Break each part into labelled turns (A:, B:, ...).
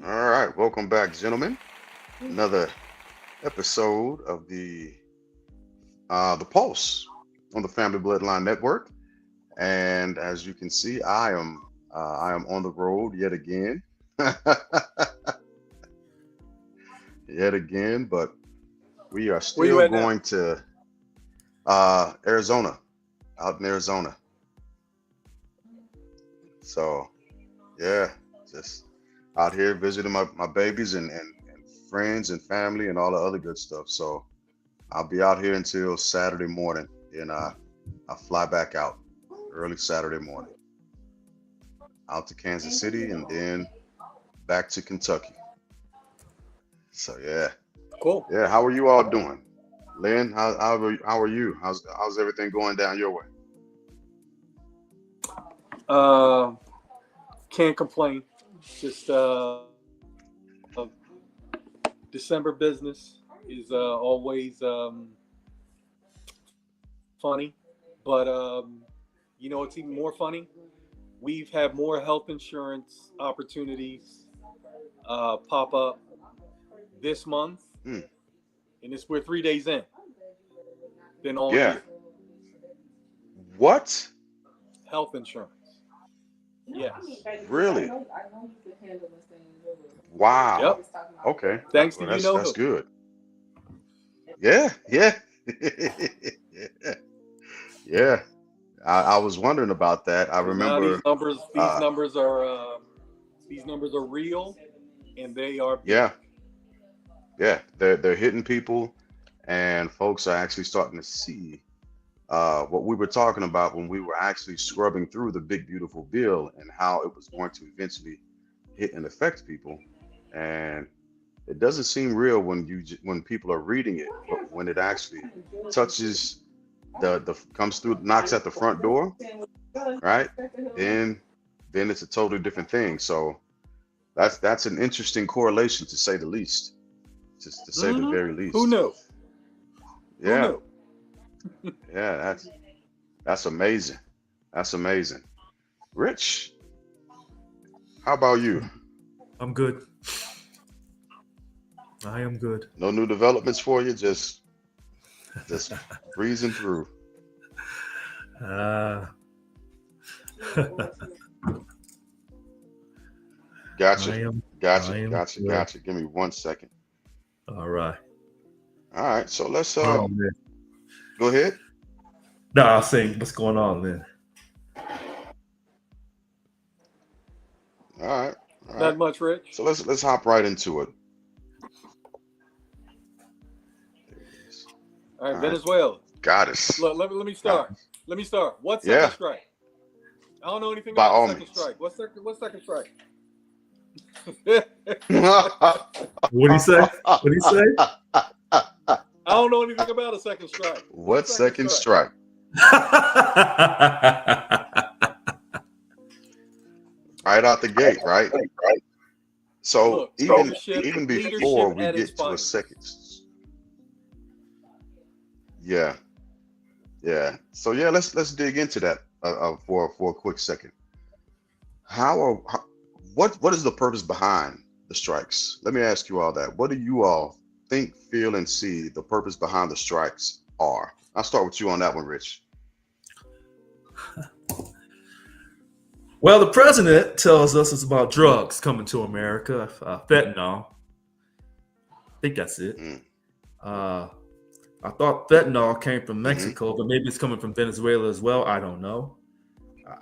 A: All right, welcome back, gentlemen. Another episode of the Pulse on the Family Bloodline Network. And as you can see, I am on the road yet again, yet again. But we are
B: Where you
A: still
B: at now?
A: going to Arizona, out in Arizona. So yeah, just out here visiting my babies and friends and family and all the other good stuff. So I'll be out here until Saturday morning, and I fly back out early Saturday morning, out to Kansas City, and then back to Kentucky. So yeah,
B: Cool.
A: yeah. How are you all doing, Lynn? How are you? How's everything going down your way?
B: Uh, can't complain. Just December business is always funny, but it's even more funny. We've had more health insurance opportunities pop up this month,
A: Hmm.
B: and we're 3 days in than all
A: Yeah.
B: year.
A: What?
B: Health insurance. Yes.
A: Really?
B: Yep.
A: Wow. Okay.
B: Thanks to
A: Well,
B: you
A: that's
B: know
A: that's
B: who.
A: good. Yeah. Yeah. Yeah. Yeah. I was wondering about that. I
B: Because now these
A: remember.
B: numbers, these
A: Uh,
B: numbers are real, and they are big.
A: yeah. Yeah. They're hitting people, and folks are actually starting to see what we were talking about when we were actually scrubbing through the big beautiful bill and how it was going to eventually hit and affect people. And it doesn't seem real when when people are reading it, but when it actually touches the comes through, knocks at the front door, right? Then then it's a totally different thing. So that's an interesting correlation to say the least, just to say the
B: Hmm.
A: very
B: Who
A: least.
B: knew? Who
A: Yeah,
B: knew?
A: yeah, that's amazing. That's amazing. Rich, how about you?
C: I'm good. I am good.
A: No new developments for you, just breezing through.
C: Uh,
A: Gotcha,
C: I am.
A: gotcha,
C: I am
A: gotcha,
C: good.
A: gotcha. Give me 1 second.
C: All right.
A: All right, so let's
C: What's going on, then?
A: go ahead.
C: No, I was saying, what's going on then?
A: All right, all right.
B: Not much, Rich.
A: So let's hop right into it. There it is.
B: All right,
A: All right,
B: Venezuela.
A: goddess,
B: Let me start.
A: goddess.
B: Let me start. What's second
A: Yeah,
B: strike? I don't know anything
A: by
B: about the
A: all
B: second
A: means.
B: strike. What's second strike?
C: What do you say? What do you say?
B: I don't know anything about a second strike.
A: What
B: What's second
A: second
B: strike?
A: strike? Right out the gate, right? So
B: Look,
A: even
B: leadership,
A: even
B: leadership
A: before we
B: at its
A: get to a
B: finest.
A: second, yeah, yeah. So yeah, let's dig into that for a quick second. How, what is the purpose behind the strikes? Let me ask you all that. What do you all think, feel, and see the purpose behind the strikes are? I'll start with you on that one, Rich.
C: Well, the president tells us it's about drugs coming to America, fentanyl. I think that's it.
A: Mm,
C: Uh, I thought fentanyl came from
A: mm-hmm.
C: Mexico, but maybe it's coming from Venezuela as well. I don't know.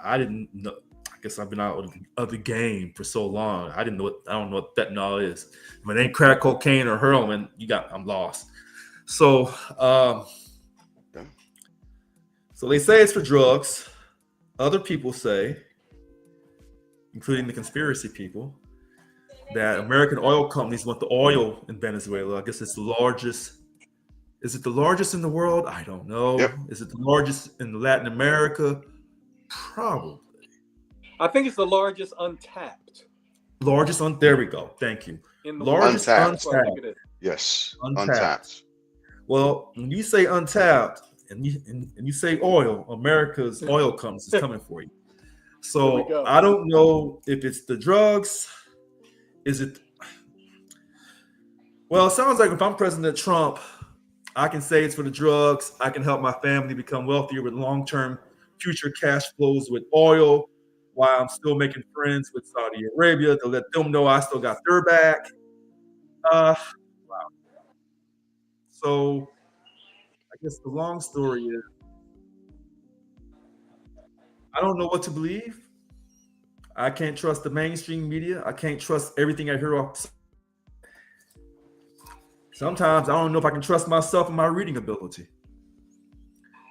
C: I didn't know. I guess I've been out of the game for so long. I didn't know. I don't know what fentanyl is. If it ain't crack cocaine or heroin, I'm lost. So, um,
A: Okay.
C: so they say it's for drugs. Other people say, including the conspiracy people, that American oil companies want the oil in Venezuela. I guess it's the largest. Is it the largest in the world? I don't
A: Yep.
C: know. Is it the largest in Latin America? Probably.
B: I think it's the largest untapped
C: Largest on. There we go. Thank you.
B: in the world.
C: Largest
B: That's
A: Untapped.
B: what I think
C: untapped.
B: it is.
A: Yes.
C: Untapped.
A: Untapped.
C: Well, when you say untapped and you say oil, America's oil companies is coming for you.
B: There we
C: So
B: go.
C: I don't know if it's the drugs. Is it Well, it sounds like if I'm President Trump, I can say it's for the drugs. I can help my family become wealthier with long-term future cash flows with oil, while I'm still making friends with Saudi Arabia to let them know I still got their back. Uh, so I guess the long story is I don't know what to believe. I can't trust the mainstream media. I can't trust everything I hear off. Sometimes I don't know if I can trust myself and my reading ability.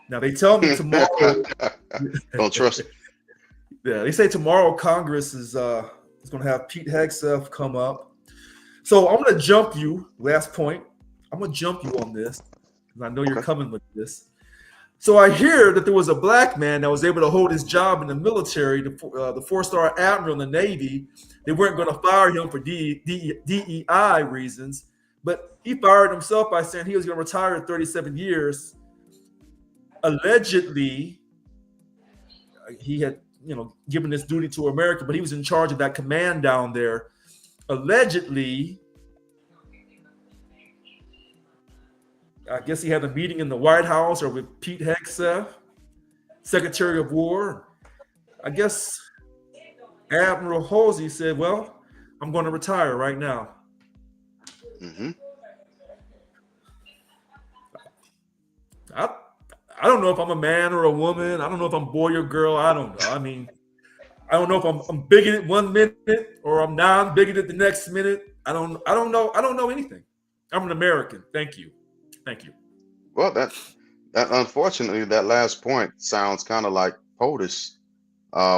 C: Now they tell me tomorrow.
A: Don't trust.
C: Yeah, they say tomorrow Congress is going to have Pete Hegseth come up. So I'm going to jump you. Last point. I'm going to jump you on this because I know you're
A: Okay.
C: coming with this. So I hear that there was a black man that was able to hold his job in the military, the four-star admiral in the Navy. They weren't going to fire him for DEI reasons, but he fired himself by saying he was going to retire at 37 years. Allegedly, he had, given this duty to America, but he was in charge of that command down there. Allegedly, I guess he had a meeting in the White House or with Pete Hegseth, Secretary of War. I guess Admiral Halsey said, well, I'm going to retire right now.
A: Mm-hmm.
C: I don't know if I'm a man or a woman. I don't know if I'm boy or girl. I don't know. I mean, I don't know if I'm bigoted one minute or I'm non-bigoted the next minute. I don't know. I don't know anything. I'm an American. Thank you.
A: Well, that unfortunately, that last point sounds kind of like POTUS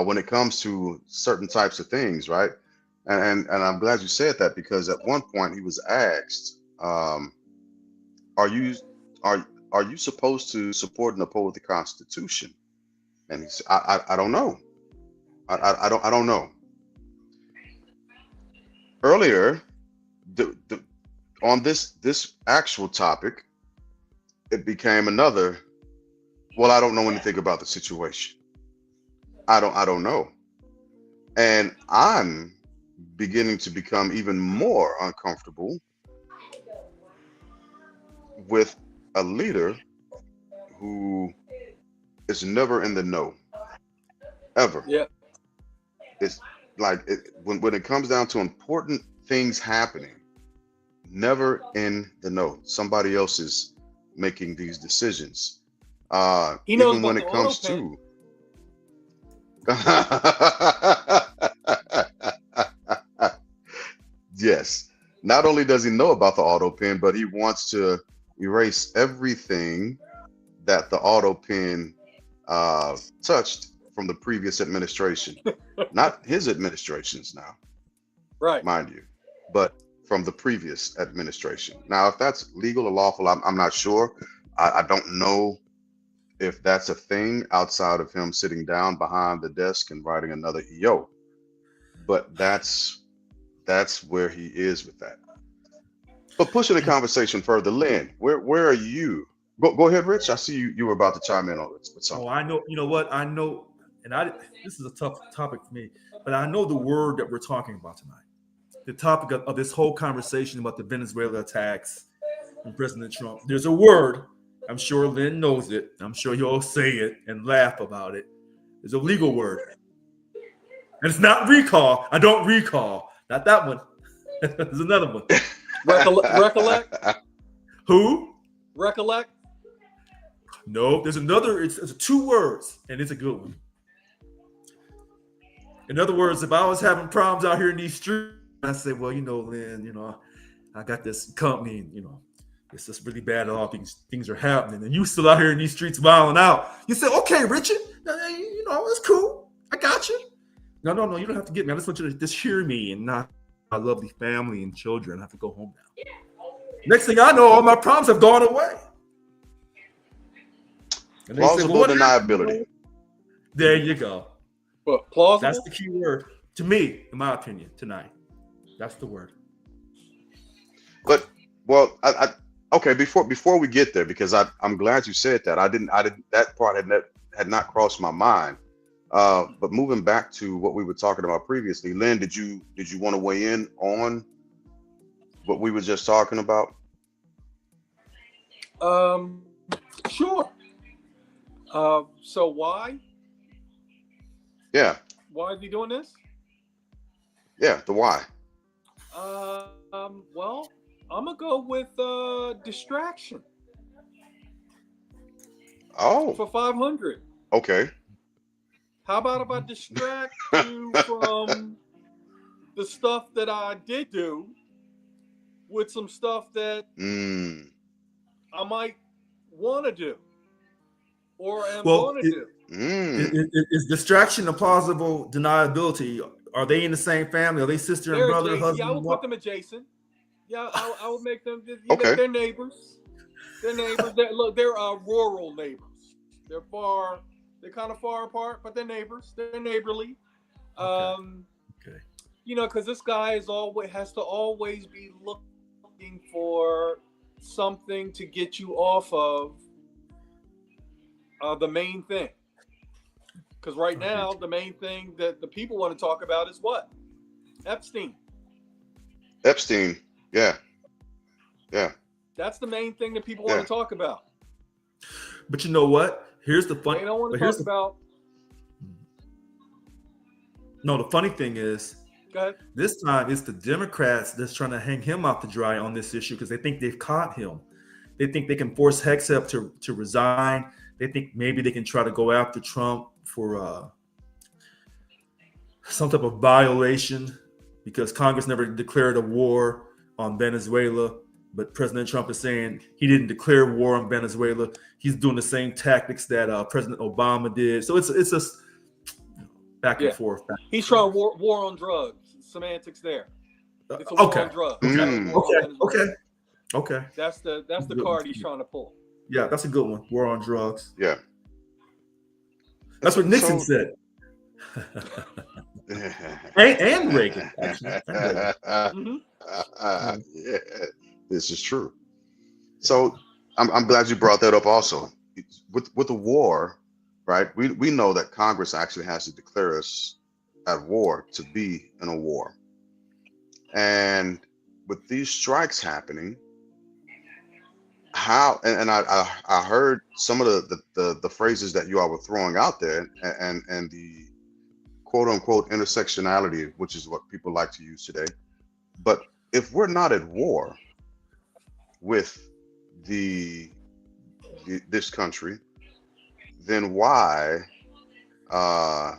A: when it comes to certain types of things, right? And I'm glad you said that because at one point he was asked, "Are you are you supposed to support and uphold the Constitution?" And he said, I don't know. I don't know. Earlier, on this actual topic, it became another. Well, I don't know anything about the situation. I don't know, and I'm beginning to become even more uncomfortable with a leader who is never in the know ever.
B: Yeah.
A: It's like when it comes down to important things happening, never in the know. Somebody else is making these decisions.
B: He knows
A: Even when
B: about the
A: it
B: auto
A: comes
B: pen.
A: to yes, not only does he know about the auto pen, but he wants to erase everything that the auto pen touched from the previous administration. Not his administrations now,
B: Right.
A: mind you, but from the previous administration. Now, if that's legal or lawful, I'm not sure. I don't know if that's a thing outside of him sitting down behind the desk and writing another EO. But that's where he is with that. But pushing the conversation further, Lynn, where are you? Go ahead, Rich. I see you were about to chime in on this with
C: Oh,
A: something.
C: I know. You know what? I know, and this is a tough topic for me, but I know the word that we're talking about tonight. The topic of this whole conversation about the Venezuela attacks and President Trump. There's a word. I'm sure Lynn knows it. I'm sure he'll say it and laugh about it. There's a legal word. And it's not recall. I don't recall. Not that one. There's another one.
B: Recollect?
C: Who?
B: Recollect?
C: No, there's another. It's two words, and it's a good one. In other words, if I was having problems out here in these streets, I say, well, Lynn, I got this company, and, it's just really bad. All things are happening, and you still out here in these streets wilding out. You say, okay, Richard, it's cool. I got you. No, you don't have to get me. I just want you to just hear me and not my lovely family and children. I have to go home now. Next thing I know, all my problems have gone away. And they say,
A: Plausible
C: well,
A: deniability.
C: there you go.
B: But plausible?
C: That's the key word to me, in my opinion, tonight. That's the word.
A: But well, okay. Before we get there, because I'm glad you said that. I didn't. That part had not crossed my mind. But moving back to what we were talking about previously, Lynn, did you want to weigh in on what we were just talking about?
B: Sure. So
A: Yeah,
B: why is he doing this?
A: yeah, the why.
B: Well, I'm gonna go with distraction
A: Oh,
B: for 500.
A: okay.
B: How about if I distract you from the stuff that I did do with some stuff that
A: Mm,
B: I might want to do or am
C: Well,
B: going to do?
A: mm.
C: is distraction a plausible deniability? Are they in the same family? Are they sister and
B: They're
C: brother,
B: adjacent. Yeah, I
C: husband
B: would
C: and
B: put
C: wife?
B: them adjacent. Yeah, I would make them.
A: Okay.
B: They're neighbors. They're neighbors. Look, they're rural neighbors. They're far. They're kind of far apart, but they're neighbors. They're neighborly.
C: Okay.
B: Um,
C: Okay.
B: because this guy is always has to always be looking for something to get you off of the main thing. Because right
C: I get
B: now,
C: you.
B: the main thing that the people want to talk about is what? Epstein.
A: Epstein. Yeah, yeah,
B: That's the main thing that people want
A: yeah.
B: to talk about.
C: But you know what? Here's the fun.
B: They don't want
C: But
B: to
C: here's
B: talk
C: the
B: about.
C: no. The funny thing is,
B: Go ahead.
C: this time it's the Democrats that's trying to hang him out to dry on this issue because they think they've caught him. They think they can force Hexep to resign. They think maybe they can try to go after Trump for some type of violation because Congress never declared a war on Venezuela. But President Trump is saying he didn't declare war on Venezuela. He's doing the same tactics that President Obama did. So it's just back and
B: Yeah.
C: forth.
B: He's trying war on drugs. Semantics there. It's a war
C: Okay.
B: on drugs,
C: Okay.
B: not a war on
C: Okay.
B: Venezuela.
C: Okay. Okay.
B: That's the card he's trying to pull.
C: Yeah, that's a good one. War on drugs.
A: Yeah.
C: That's what Nixon
A: So,
C: said.
A: yeah,
C: And Reagan, actually. And Reagan.
B: Mm-hmm.
A: this is true. So I'm glad you brought that up also. With the war, right? We know that Congress actually has to declare us at war to be in a war. And with these strikes happening, how and I heard some of the phrases that you all were throwing out there and the quote unquote intersectionality, which is what people like to use today. But if we're not at war with the, this country, then uh,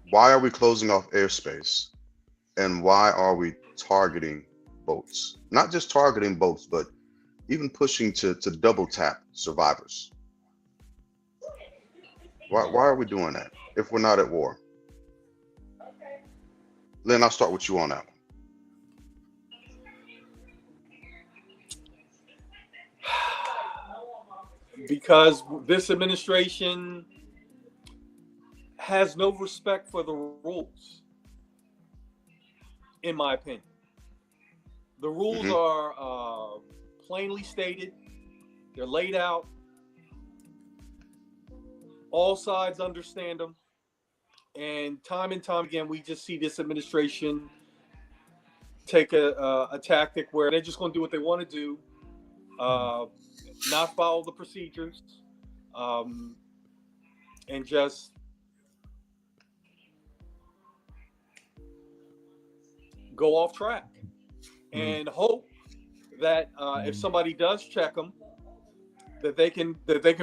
A: why are we closing off airspace and why are we targeting boats? Not just targeting boats, but even pushing to double tap survivors. Why are we doing that if we're not at war? Lynn, I'll start with you on that one.
B: Because this administration has no respect for the rules, in my opinion. The rules
A: Hmm.
B: are plainly stated. They're laid out. All sides understand them. And time again, we just see this administration take a tactic where they're just going to do what they want to do, not follow the procedures, um, and just go off track and hope that if somebody does check them, that they can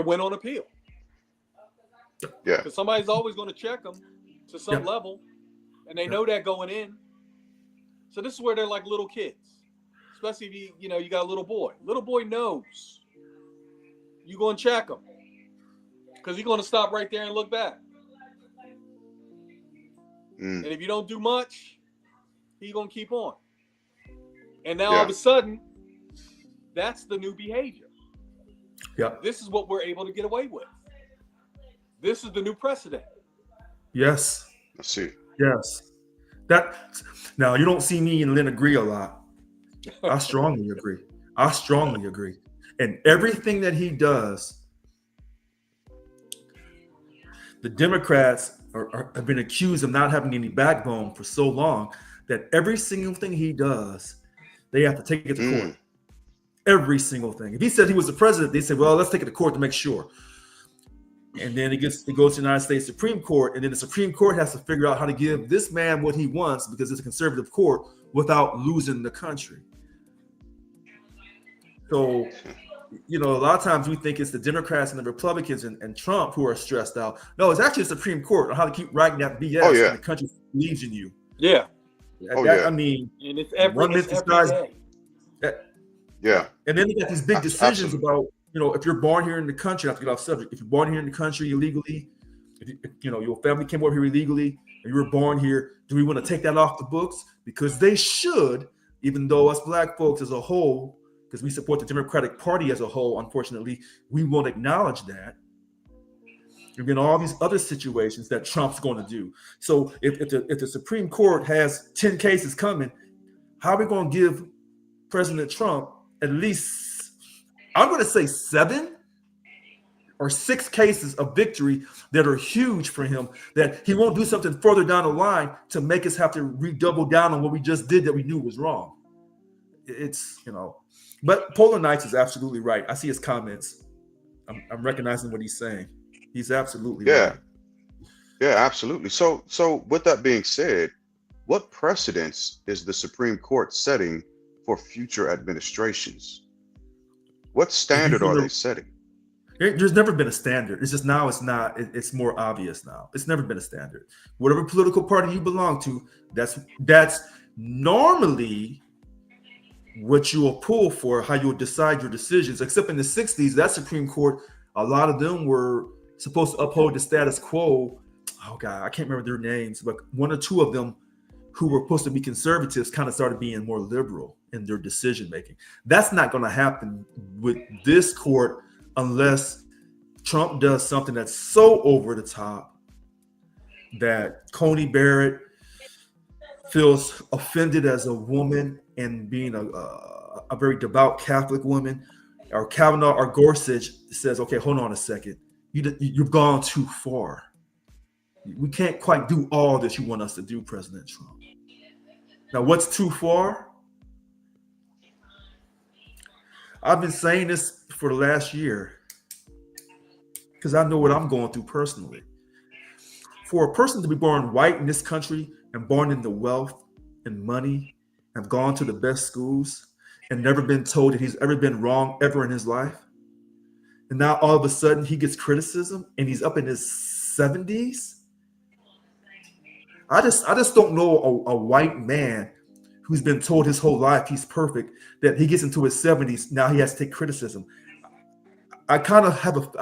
B: win on appeal.
A: Yeah.
B: Because somebody's always going to check them to some level, and they know that going in. So this is where they're like little kids, especially if you got a little boy. Little boy knows you going to check him because he's going to stop right there and look back. And if you don't do much, he's going to keep on. And now all of a sudden, that's the new behavior.
C: Yeah.
B: This is what we're able to get away with. This is the new precedent.
C: Yes.
A: Let's see.
C: Yes. That now you don't see me and Lynn agree a lot. I strongly agree. I strongly agree. And everything that he does, the Democrats have been accused of not having any backbone for so long that every single thing he does They have to take it to court.
A: Mm.
C: Every single thing. If he said he was the president, they said, well, let's take it to court to make sure. And then it goes to the United States Supreme Court, and then the Supreme Court has to figure out how to give this man what he wants because it's a conservative court without losing the country. So, a lot of times we think it's the Democrats and the Republicans and Trump who are stressed out. No, it's actually the Supreme Court on how to keep writing that BS
A: Oh yeah.
C: and the country believes in you.
B: Yeah.
A: Oh yeah.
C: I mean,
B: And it's every day.
A: Yeah.
C: And then they got these big decisions
A: Absolutely.
C: about, if you're born here in the country, I have to get off subject. If you're born here in the country illegally, if your family came over here illegally, and you were born here, do we want to take that off the books? Because they should, even though us black folks as a whole, because we support the Democratic Party as a whole, unfortunately, we won't acknowledge that. There's been all these other situations that Trump's going to do. So if the Supreme Court has 10 cases coming, how are we going to give President Trump at least, I'm going to say 7 or 6 cases of victory that are huge for him, that he won't do something further down the line to make us have to redouble down on what we just did that we knew was wrong. It's, but Polar Knights is absolutely right. I see his comments. I'm recognizing what he's saying. He's absolutely right.
A: Yeah, absolutely. So with that being said, what precedents is the Supreme Court setting for future administrations? What standard are they setting?
C: There's never been a standard. It's just now it's not. It's more obvious now. It's never been a standard. Whatever political party you belong to, that's normally what you will pull for, how you'll decide your decisions. Except in the 60s, that Supreme Court, a lot of them were supposed to uphold the status quo. Oh God, I can't remember their names, but 1 or 2 of them who were supposed to be conservatives kind of started being more liberal in their decision making. That's not going to happen with this court unless Trump does something that's so over the top that Coney Barrett feels offended as a woman and being a very devout Catholic woman, or Kavanaugh or Gorsuch says, okay, hold on a second. You've gone too far. We can't quite do all that you want us to do, President Trump. Now, what's too far? I've been saying this for the last year because I know what I'm going through personally. For a person to be born white in this country and born into wealth and money, have gone to the best schools and never been told that he's ever been wrong ever in his life, and now all of a sudden he gets criticism and he's up in his 70s. I just don't know a white man who's been told his whole life he's perfect, that he gets into his 70s, now he has to take criticism. I kind of have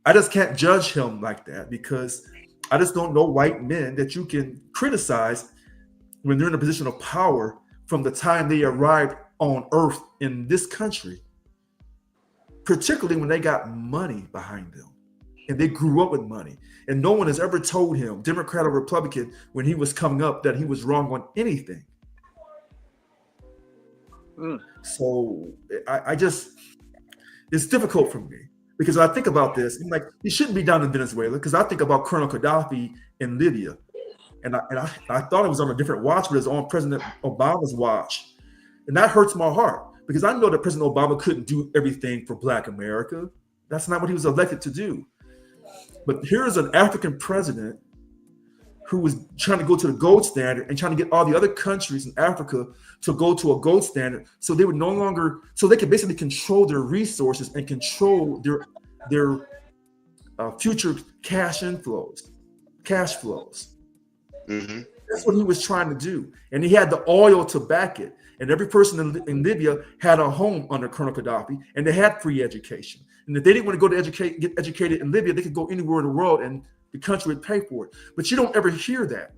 C: I just can't judge him like that because I just don't know white men that you can criticize when they're in a position of power from the time they arrived on earth in this country, particularly when they got money behind them and they grew up with money. And no one has ever told him, Democrat or Republican, when he was coming up, that he was wrong on anything. So I just, it's difficult for me because I think about this. I'm like, he shouldn't be down in Venezuela because I think about Colonel Gaddafi in Libya. And I thought it was on a different watch, but it's on President Obama's watch. And that hurts my heart because I know that President Obama couldn't do everything for Black America. That's not what he was elected to do. But here's an African president who was trying to go to the gold standard and trying to get all the other countries in Africa to go to a gold standard so they would no longer, so they could basically control their resources and control their future cash flows.
A: Mm-hmm.
C: That's what he was trying to do. And he had the oil to back it. And every person in Libya had a home under Colonel Gaddafi, and they had free education. And if they didn't want to go to get educated in Libya, they could go anywhere in the world and the country would pay for it. But you don't ever hear that,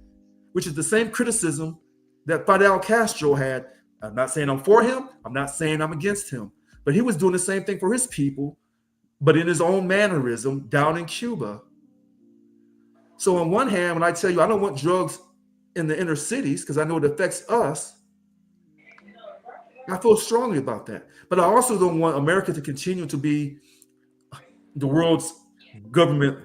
C: which is the same criticism that Fidel Castro had. I'm not saying I'm for him. I'm not saying I'm against him. But he was doing the same thing for his people, but in his own mannerism down in Cuba. So on one hand, when I tell you I don't want drugs in the inner cities because I know it affects us, I feel strongly about that. But I also don't want America to continue to be the world's government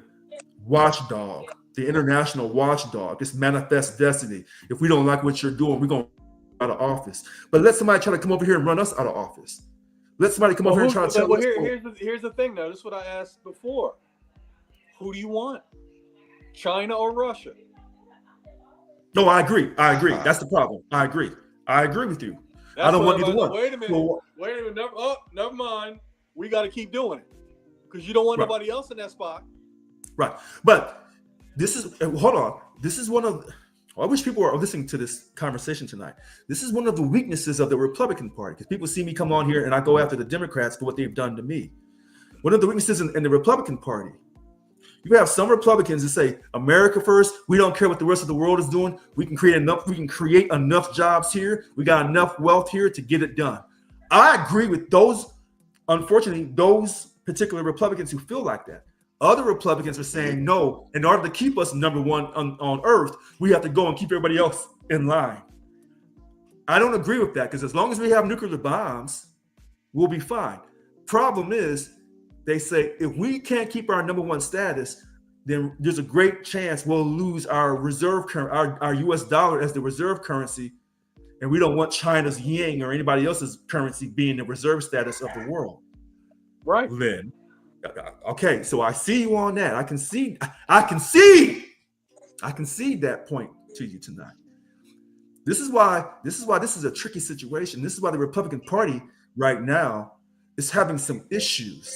C: watchdog, the international watchdog, this manifest destiny. If we don't like what you're doing, we're going to out of office. But let somebody try to come over here and run us out of office. Let somebody come over here and try to tell us.
B: Here's the thing, though. This is what I asked before. Who do you want? China or Russia?
C: No, I agree. That's the problem. I agree with you. I don't want either one.
B: Wait a minute. Never mind. We got to keep doing it because you don't want nobody else in that spot.
C: Right. But this is, hold on. This is one of, I wish people are listening to this conversation tonight. This is one of the weaknesses of the Republican Party, because people see me come on here and I go after the Democrats for what they've done to me. One of the weaknesses in the Republican Party, you have some Republicans that say, America first, we don't care what the rest of the world is doing. We can create enough jobs here. We got enough wealth here to get it done. I agree with those, unfortunately, those particular Republicans who feel like that. Other Republicans are saying, no, in order to keep us number one on earth, we have to go and keep everybody else in line. I don't agree with that, because as long as we have nuclear bombs, we'll be fine. Problem is, they say if we can't keep our number one status, then there's a great chance we'll lose our reserve our US dollar as the reserve currency, and we don't want China's yen or anybody else's currency being the reserve status of the world.
B: Right.
C: Then, okay, so I see you on that. I can see that point to you tonight. This is why this is a tricky situation. This is why the Republican Party right now is having some issues.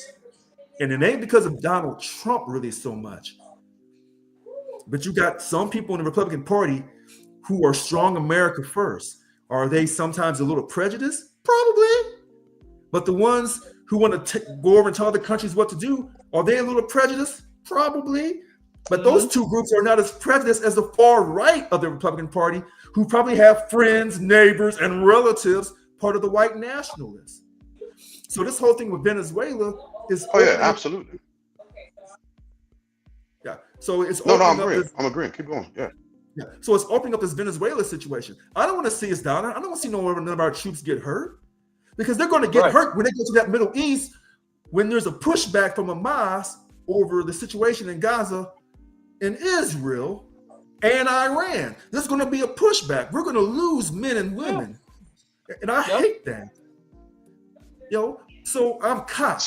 C: And it ain't because of Donald Trump really so much. But you got some people in the Republican Party who are strong America first. Are they sometimes a little prejudiced? Probably. But the ones who want to go over and tell other countries what to do, are they a little prejudiced? Probably. But those two groups are not as prejudiced as the far right of the Republican Party, who probably have friends, neighbors, and relatives part of the white nationalists. So this whole thing with Venezuela is
A: absolutely.
C: Yeah. So it's
A: I'm agreeing. Keep going. Yeah.
C: So it's opening up this Venezuela situation. I don't want to see us down there. I don't want to see none of our troops get hurt, because they're going to get hurt when they go to that Middle East, when there's a pushback from Hamas over the situation in Gaza, in Israel, and Iran. There's going to be a pushback. We're going to lose men and women, and I hate that. So I'm caught.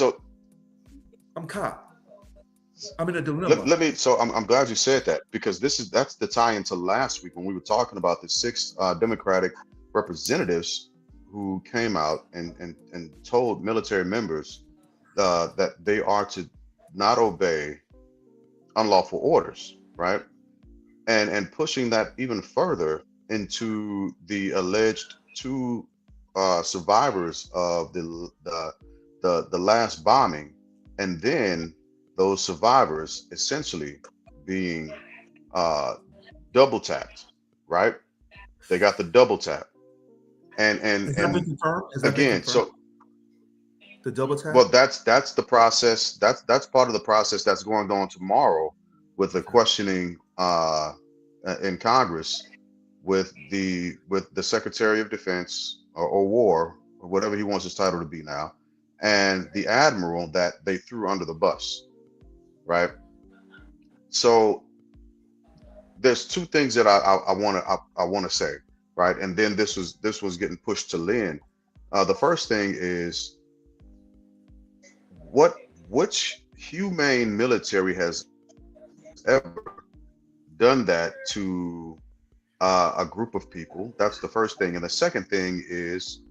C: I'm in a dilemma.
A: I'm glad you said that, because that's the tie into last week when we were talking about the 6 Democratic representatives who came out and told military members that they are to not obey unlawful orders, right? And pushing that even further into the alleged 2 survivors of the last bombing, and then those survivors essentially being double tapped, right? They got the double tap, and
C: Has that been confirmed?
A: So
C: the double tap.
A: Well, that's the process. That's part of the process that's going on tomorrow with the questioning in Congress with the Secretary of Defense or War, or whatever he wants his title to be now, and the admiral that they threw under the bus, right? So there's 2 things that I want to say, right? And then this was getting pushed to Lynn. The first thing is, which humane military has ever done that to a group of people? That's the first thing. And the second thing is,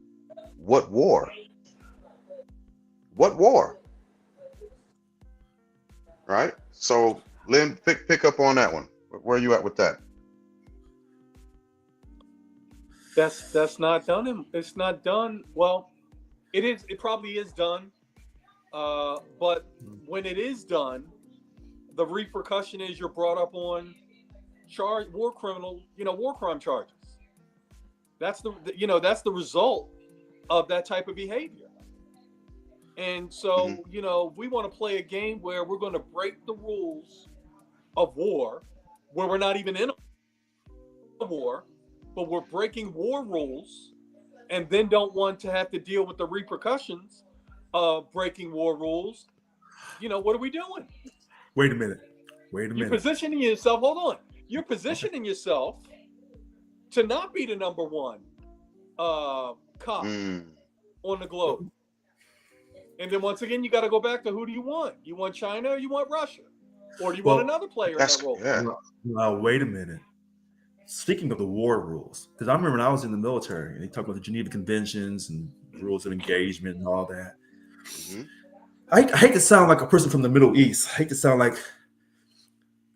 A: what war? What war? Right? So, Lynn, pick up on that one. Where are you at with that?
B: That's not done. It's not done. Well, it is. It probably is done. But when it is done, the repercussion is you're brought up on war crime charges. That's the result of that type of behavior. And so, we want to play a game where we're going to break the rules of war, where we're not even in a war, but we're breaking war rules, and then don't want to have to deal with the repercussions of breaking war rules. What are we doing?
C: Wait a minute.
B: You're positioning yourself. Hold on. You're positioning yourself to not be the number one cop
A: Mm.
B: on the globe. And then once again, you got to go back to who do you want? You want China or you want Russia? Or do you want
C: Well,
B: another player in
A: That's
B: that role?
A: yeah.
C: wait a minute. Speaking of the war rules, because I remember when I was in the military, and they talked about the Geneva Conventions and rules of engagement and all that.
A: Hmm.
C: I hate to sound like a person from the Middle East. I hate to sound like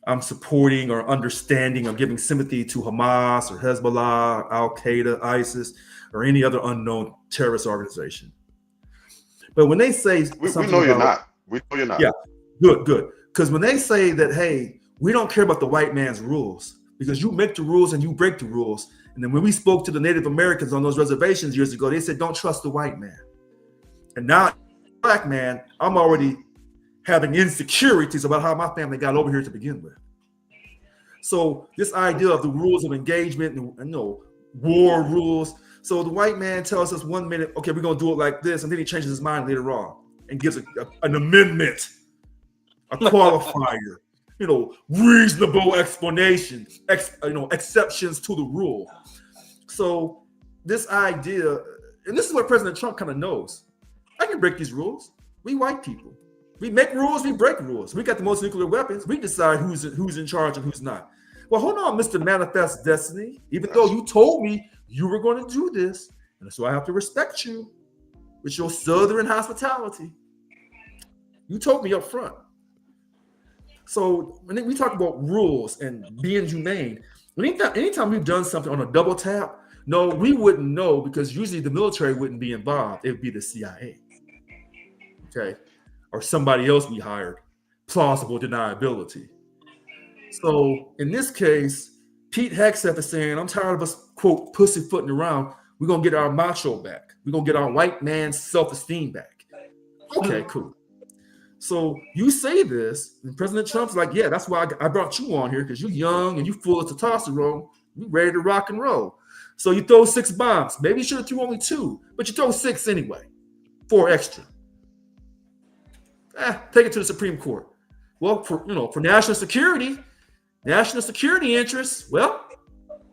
C: I'm supporting or understanding or giving sympathy to Hamas or Hezbollah, Al Qaeda, ISIS, or any other unknown terrorist organization. But when they say
A: We
C: something
A: know you're
C: about,
A: not. We know you're not.
C: yeah, good. Because when they say that, hey, we don't care about the white man's rules because you make the rules and you break the rules. And then when we spoke to the Native Americans on those reservations years ago, they said, don't trust the white man. And now, black man, I'm already having insecurities about how my family got over here to begin with. So this idea of the rules of engagement and war rules. So the white man tells us 1 minute, okay, we're gonna do it like this, and then he changes his mind later on and gives an amendment, a qualifier, reasonable explanation, exceptions to the rule. So this idea, and this is what President Trump kind of knows. I can break these rules. We white people. We make rules, we break rules. We got the most nuclear weapons. We decide who's in charge and who's not. Well, hold on, Mr. Manifest Destiny. Even though you told me you were going to do this, and so I have to respect you with your Southern hospitality. You told me up front. So when we talk about rules and being humane, anytime we've done something on a double tap, no, we wouldn't know because usually the military wouldn't be involved. It would be the CIA. Okay. Or somebody else we hired. Plausible deniability. So in this case, Pete Hegseth is saying, I'm tired of us, quote, pussyfooting around. We're going to get our macho back. We're going to get our white man's self-esteem back. Okay, cool. So you say this, and President Trump's like, yeah, that's why I brought you on here, because you're young and you full of testosterone. You ready to rock and roll. So you throw 6 bombs. Maybe you should have threw only 2, but you throw 6 anyway. 4 extra. Take it to the Supreme Court. Well, for national security interests, well,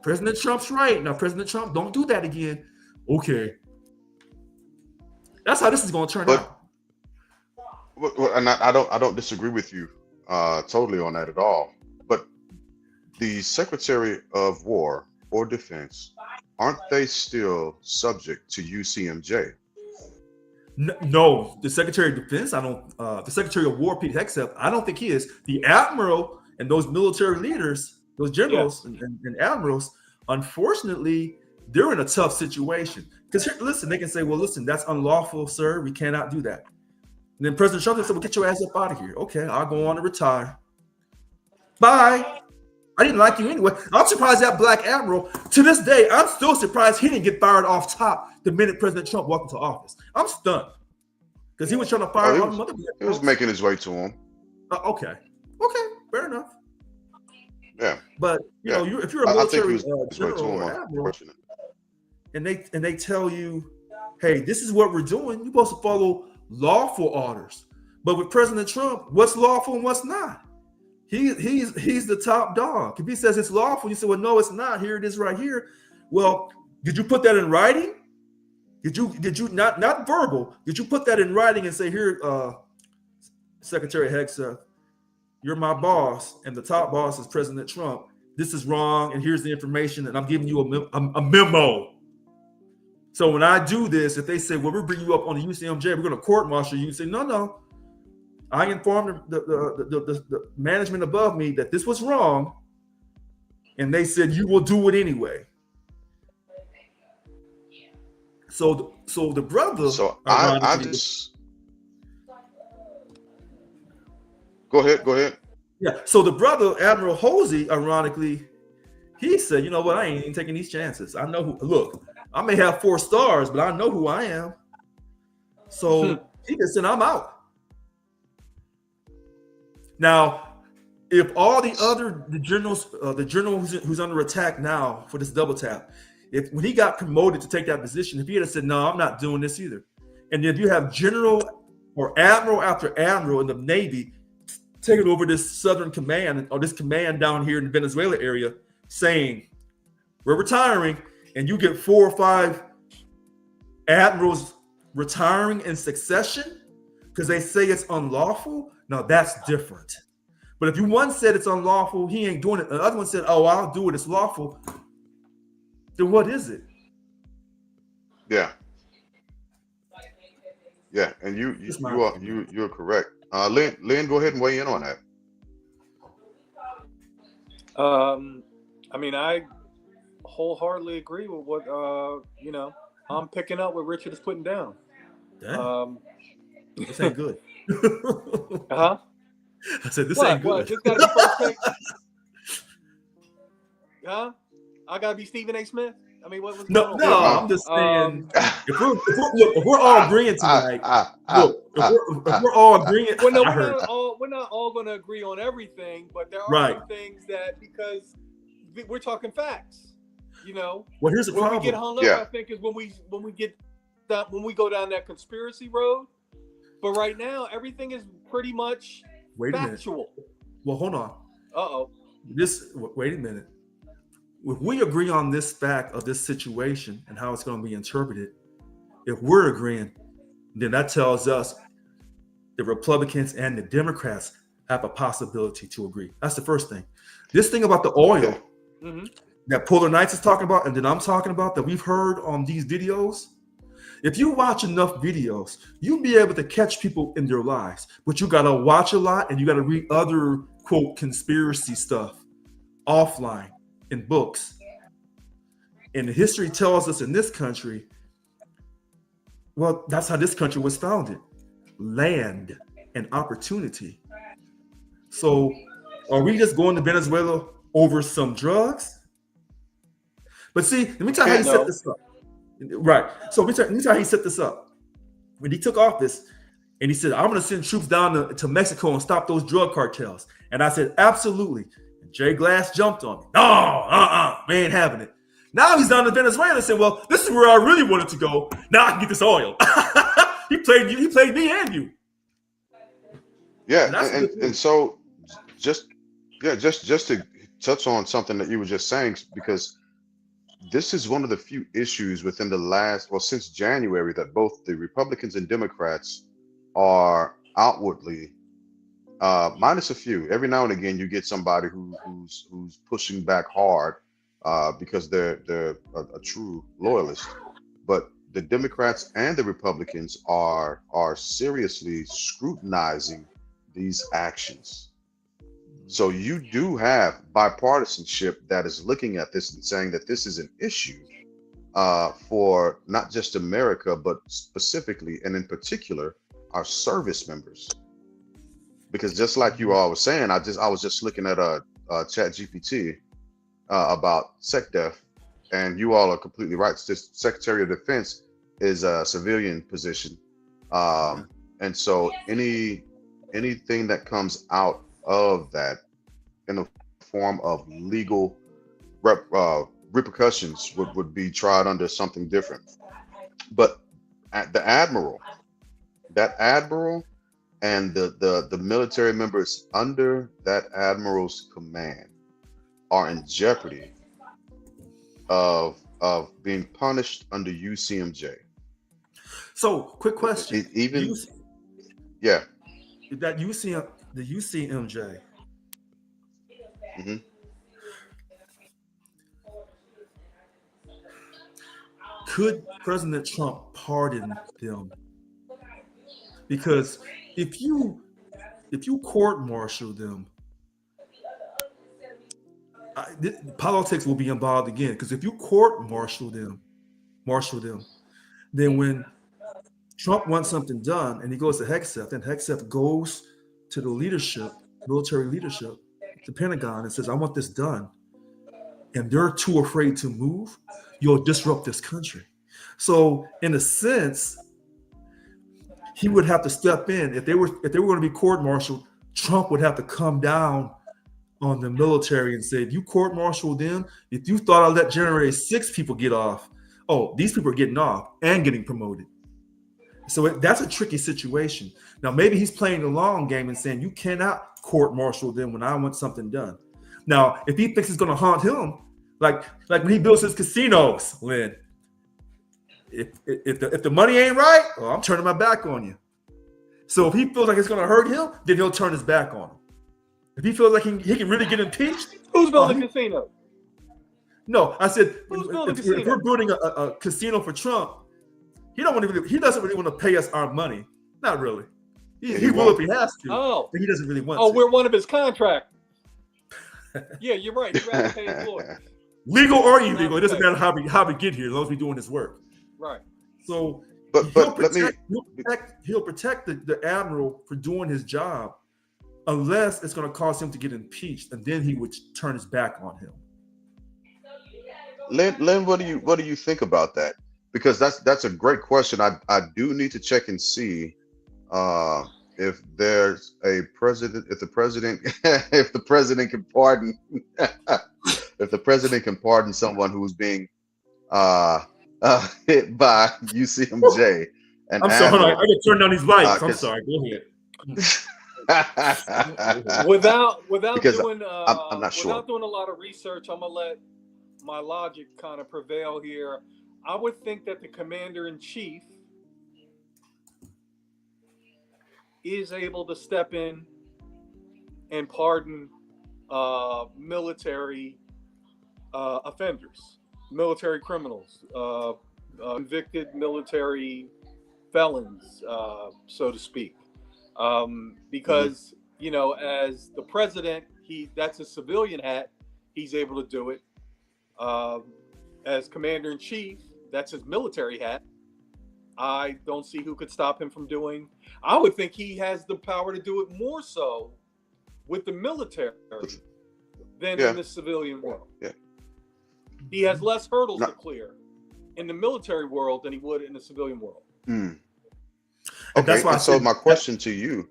C: President Trump's right. Now, President Trump, don't do that again. Okay. That's how this is going to turn out.
A: And I don't disagree with you totally on that at all. But the Secretary of War or Defense, aren't they still subject to UCMJ?
C: No, the Secretary of Defense, the Secretary of War, Pete Hegseth, I don't think he is. The Admiral and those military leaders, those generals and admirals, unfortunately, they're in a tough situation. Because listen, they can say, well, listen, that's unlawful, sir. We cannot do that. And then President Trump said, well, get your ass up out of here. Okay, I'll go on to retire. Bye. I didn't like you anyway. I'm surprised that Black Admiral, to this day, I'm still surprised he didn't get fired off top the minute President Trump walked into office. I'm stunned. Because he was trying to fire all the mother.
A: He was making his way to him.
C: Okay, fair enough.
A: Yeah.
C: But if you're a military general or admiral, and they tell you, hey, this is what we're doing, you're supposed to follow lawful orders. But with President Trump, what's lawful and what's not? He's the top dog. If he says it's lawful, you say, well, no, it's not. Here it is right here. Well, did you put that in writing? Did you not verbal? Did you put that in writing and say, here, Secretary Hegseth, you're my boss, and the top boss is President Trump. This is wrong, and here's the information, and I'm giving you a memo. So when I do this, if they say, well, we'll bring you up on the UCMJ, we're going to court-martial you, say, no. I informed the management above me that this was wrong, and they said you will do it anyway. So the brother.
A: So I just go ahead.
C: Yeah. So the brother, Admiral Hosey, ironically, he said, you know what? I ain't even taking these chances. I know who. Look, I may have 4 stars, but I know who I am. So he just said, I'm out. Now, if all the generals, the general who's under attack now for this double tap, when he got promoted to take that position, if he had said, no, I'm not doing this either. And if you have general or admiral after admiral in the Navy taking over this Southern Command or this command down here in the Venezuela area saying, we're retiring, and you get 4 or 5 admirals retiring in succession because they say it's unlawful, now that's different. But if you one said it's unlawful, he ain't doing it, the other one said, oh, I'll do it, it's lawful, then what is it?
A: Yeah, yeah, and you're correct. Lynn, go ahead and weigh in on that.
B: I mean, I wholeheartedly agree with what I'm picking up what Richard is putting down.
C: Damn. This ain't good.
B: Uh-huh.
C: I said this
B: What?
C: ain't good.
B: What? This gotta be first pick? Huh? I gotta be Stephen A. Smith? I mean, what's
C: No,
B: going
C: no,
B: on?
C: I'm just saying if we're all agreeing tonight, if we're all agreeing,
B: Well, no,
C: I heard
B: we're not all going to agree on everything, but there are
C: Right.
B: some things that because we're talking facts,
C: Well, here's the
B: where
C: problem.
B: we get hung up,
A: Yeah.
B: I think, is when we go down that conspiracy road. But right now, everything is pretty much
C: Wait a minute.
B: factual.
C: Well, hold on.
B: Uh-oh.
C: Wait a minute. If we agree on this fact of this situation and how it's going to be interpreted, if we're agreeing, then that tells us the Republicans and the Democrats have a possibility to agree. That's the first thing. This thing about the oil that Polar Knights is talking about, and then I'm talking about that we've heard on these videos. If you watch enough videos, you'll be able to catch people in their lies, but you got to watch a lot and you got to read other, quote, conspiracy stuff offline in books. And the history tells us in this country, well, that's how this country was founded. Land and opportunity. So are we just going to Venezuela over some drugs? But see, let me tell you how he set this up. Right. So let me tell you how he set this up. When he took office and he said, I'm going to send troops down to Mexico and stop those drug cartels. And I said, absolutely. And Jay Glass jumped on me. No, we ain't having it. Now he's down to Venezuela and said, well, this is where I really wanted to go. Now I can get this oil. He played me and you.
A: Yeah, and so just to touch on something that you were just saying, because this is one of the few issues within since January, that both the Republicans and Democrats are outwardly, minus a few. Every now and again, you get somebody who's pushing back hard because they're a true loyalist. But the Democrats and the Republicans are seriously scrutinizing these actions. So you do have bipartisanship that is looking at this and saying that this is an issue for not just America, but specifically and in particular our service members. Because just like you all were saying, I was just looking at a Chat GPT about SecDef, and you all are completely right. This Secretary of Defense is a civilian position, and so anything that comes out of that in the form of legal repercussions would be tried under something different. But the admiral and the military members under that admiral's command are in jeopardy of being punished under UCMJ.
C: So, quick question.
A: Yeah.
C: That the UCMJ.
A: Mm-hmm.
C: Could President Trump pardon them? Because if you court-martial them, politics will be involved again. Because if you court-martial them, then when Trump wants something done and he goes to Hegseth, and Hegseth goes to the leadership, military leadership, the Pentagon, and says, I want this done, and they're too afraid to move, you'll disrupt this country. So in a sense, he would have to step in. If they were going to be court-martialed, Trump would have to come down on the military and say, if you court-martial them, if you thought I'd let January 6 people get off, oh, these people are getting off and getting promoted. So that's a tricky situation. Now, maybe he's playing the long game and saying, you cannot court-martial them when I want something done. Now, if he thinks it's going to haunt him, like when he builds his casinos, Lynn, if the money ain't right, well, I'm turning my back on you. So if he feels like it's going to hurt him, then he'll turn his back on him. If he feels like he can really get impeached,
B: Who's building a casino?
C: no, I said
B: Who's building
C: if
B: casino?
C: we're building a casino for Trump, he doesn't really want to pay us our money. Not really. He will if he has to.
B: Oh,
C: but he doesn't really want to.
B: Oh, we're one of his contractors. Yeah, you're right. He'd rather pay his lawyers.
C: Legal or illegal, it doesn't matter how we get here, as long as we're doing this work.
B: Right.
C: So,
A: but
C: he'll protect the admiral for doing his job, unless it's going to cause him to get impeached, and then he would turn his back on him.
A: Len, what do you think about that? Because that's a great question. I do need to check and see if there's a president, if the president if the president can pardon if the president can pardon someone who's being hit by UCMJ. And
C: I'm sorry, I can turn down these lights. I'm sorry. Go ahead.
B: without
A: because
B: doing
A: I'm not sure.
B: Without doing a lot of research, I'm gonna let my logic kind of prevail here. I would think that the commander-in-chief is able to step in and pardon military offenders, military criminals, convicted military felons, so to speak. Because, you know, as the president, that's a civilian hat, he's able to do it. As commander-in-chief, that's his military hat. I don't see who could stop him from doing. I would think he has the power to do it more so with the military than in the civilian world.
A: Yeah.
B: He has less hurdles to clear in the military world than he would in the civilian world.
A: Okay,
C: that's why
A: so my question to you,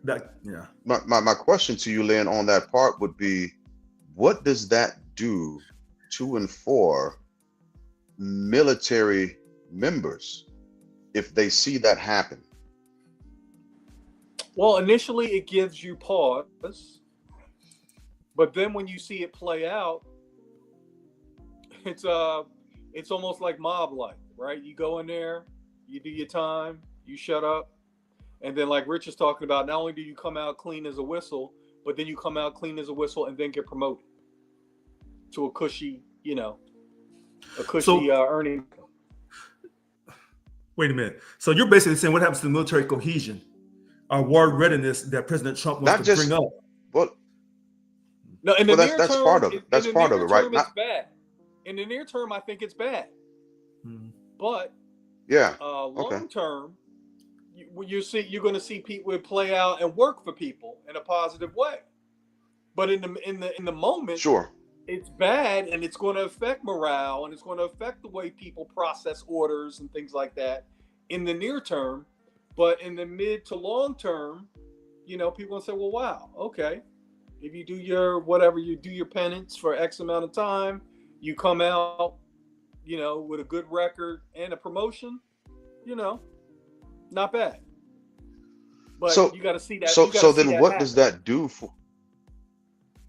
A: my question to you, Lynn, on that part would be, what does that do to and for military members if they see that happen?
B: Well, initially it gives you pause, but then when you see it play out, it's almost like mob life, right? You go in there, you do your time, you shut up, and then like Rich is talking about, not only do you come out clean as a whistle, but then you come out clean as a whistle and then get promoted to a cushy, earning.
C: Wait a minute. So you're basically saying what happens to military cohesion, our war readiness that President Trump wants to bring up?
B: No, in the near
A: that's
B: term,
A: part of it. That's part of it, right?
B: It's bad. In the near term, I think it's bad. But long term, you're going to see people play out and work for people in a positive way. But in the moment,
A: sure,
B: it's bad, and it's going to affect morale, and it's going to affect the way people process orders and things like that in the near term. But in the mid to long term, people are going to say, well, wow, okay. If you do your penance for X amount of time, you come out, with a good record and a promotion, not bad. But you got to see that.
A: So then what does that do for?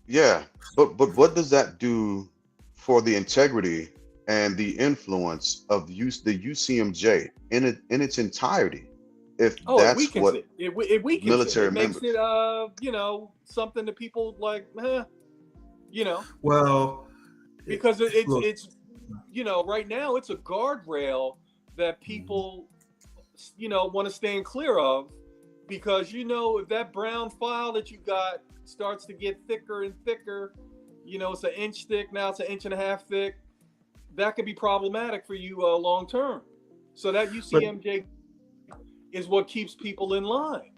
A: Yeah, but what does that do for the integrity and the influence of the UCMJ in its entirety? If that's what
B: it weakens
A: military
B: it makes
A: members.
B: it something that people like,
C: Well,
B: because it's right now it's a guardrail that people want to stand clear of, because if that brown file that you got starts to get thicker and thicker, it's an inch thick, now it's an inch and a half thick, that could be problematic for you long term. So that UCMJ is what keeps people in line.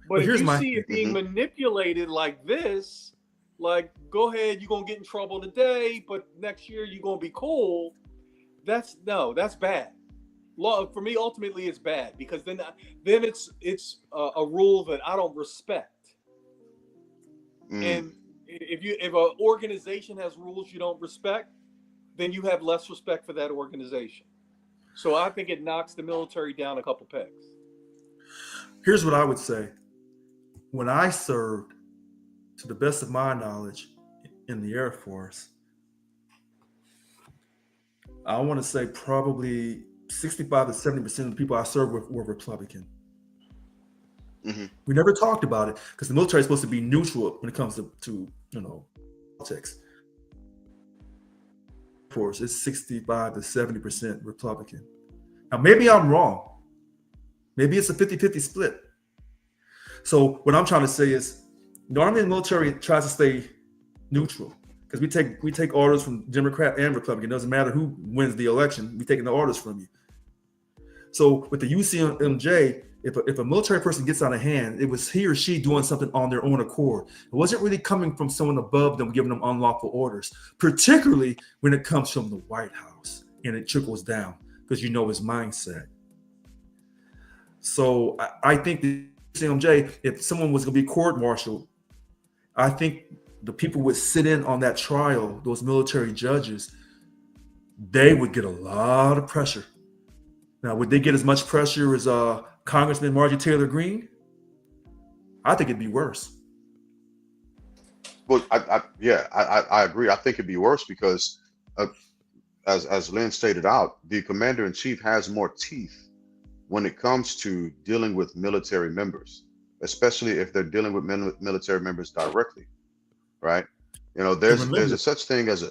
B: But if you see it being manipulated like this, like, go ahead, you're gonna get in trouble today, but next year you're gonna be cool. That's bad. For me, ultimately, it's bad, because then it's a rule that I don't respect. And if an organization has rules you don't respect, then you have less respect for that organization. So I think it knocks the military down a couple pegs.
C: Here's what I would say. When I served, to the best of my knowledge, in the Air Force, I want to say probably 65 to 70% of the people I served with were Republican.
A: Hmm.
C: We never talked about it because the military is supposed to be neutral when it comes to politics. Force is 65 to 70% Republican. Now maybe I'm wrong. Maybe it's a 50-50 split. So what I'm trying to say is the Army and military tries to stay neutral because we take orders from Democrat and Republican. It doesn't matter who wins the election. We're taking the orders from you. So with the UCMJ, if a military person gets out of hand, it was he or she doing something on their own accord. It wasn't really coming from someone above them giving them unlawful orders, particularly when it comes from the White House and it trickles down because you know his mindset. So I think the UCMJ, if someone was going to be court-martialed, I think the people would sit in on that trial, those military judges, they would get a lot of pressure. Now, would they get as much pressure as Congressman Marjorie Taylor Greene? I think it'd be worse.
A: Well, I agree. I think it'd be worse because, as Lynn stated out, the commander in chief has more teeth when it comes to dealing with military members, especially if they're dealing with military members directly, right? You know, there's a such thing as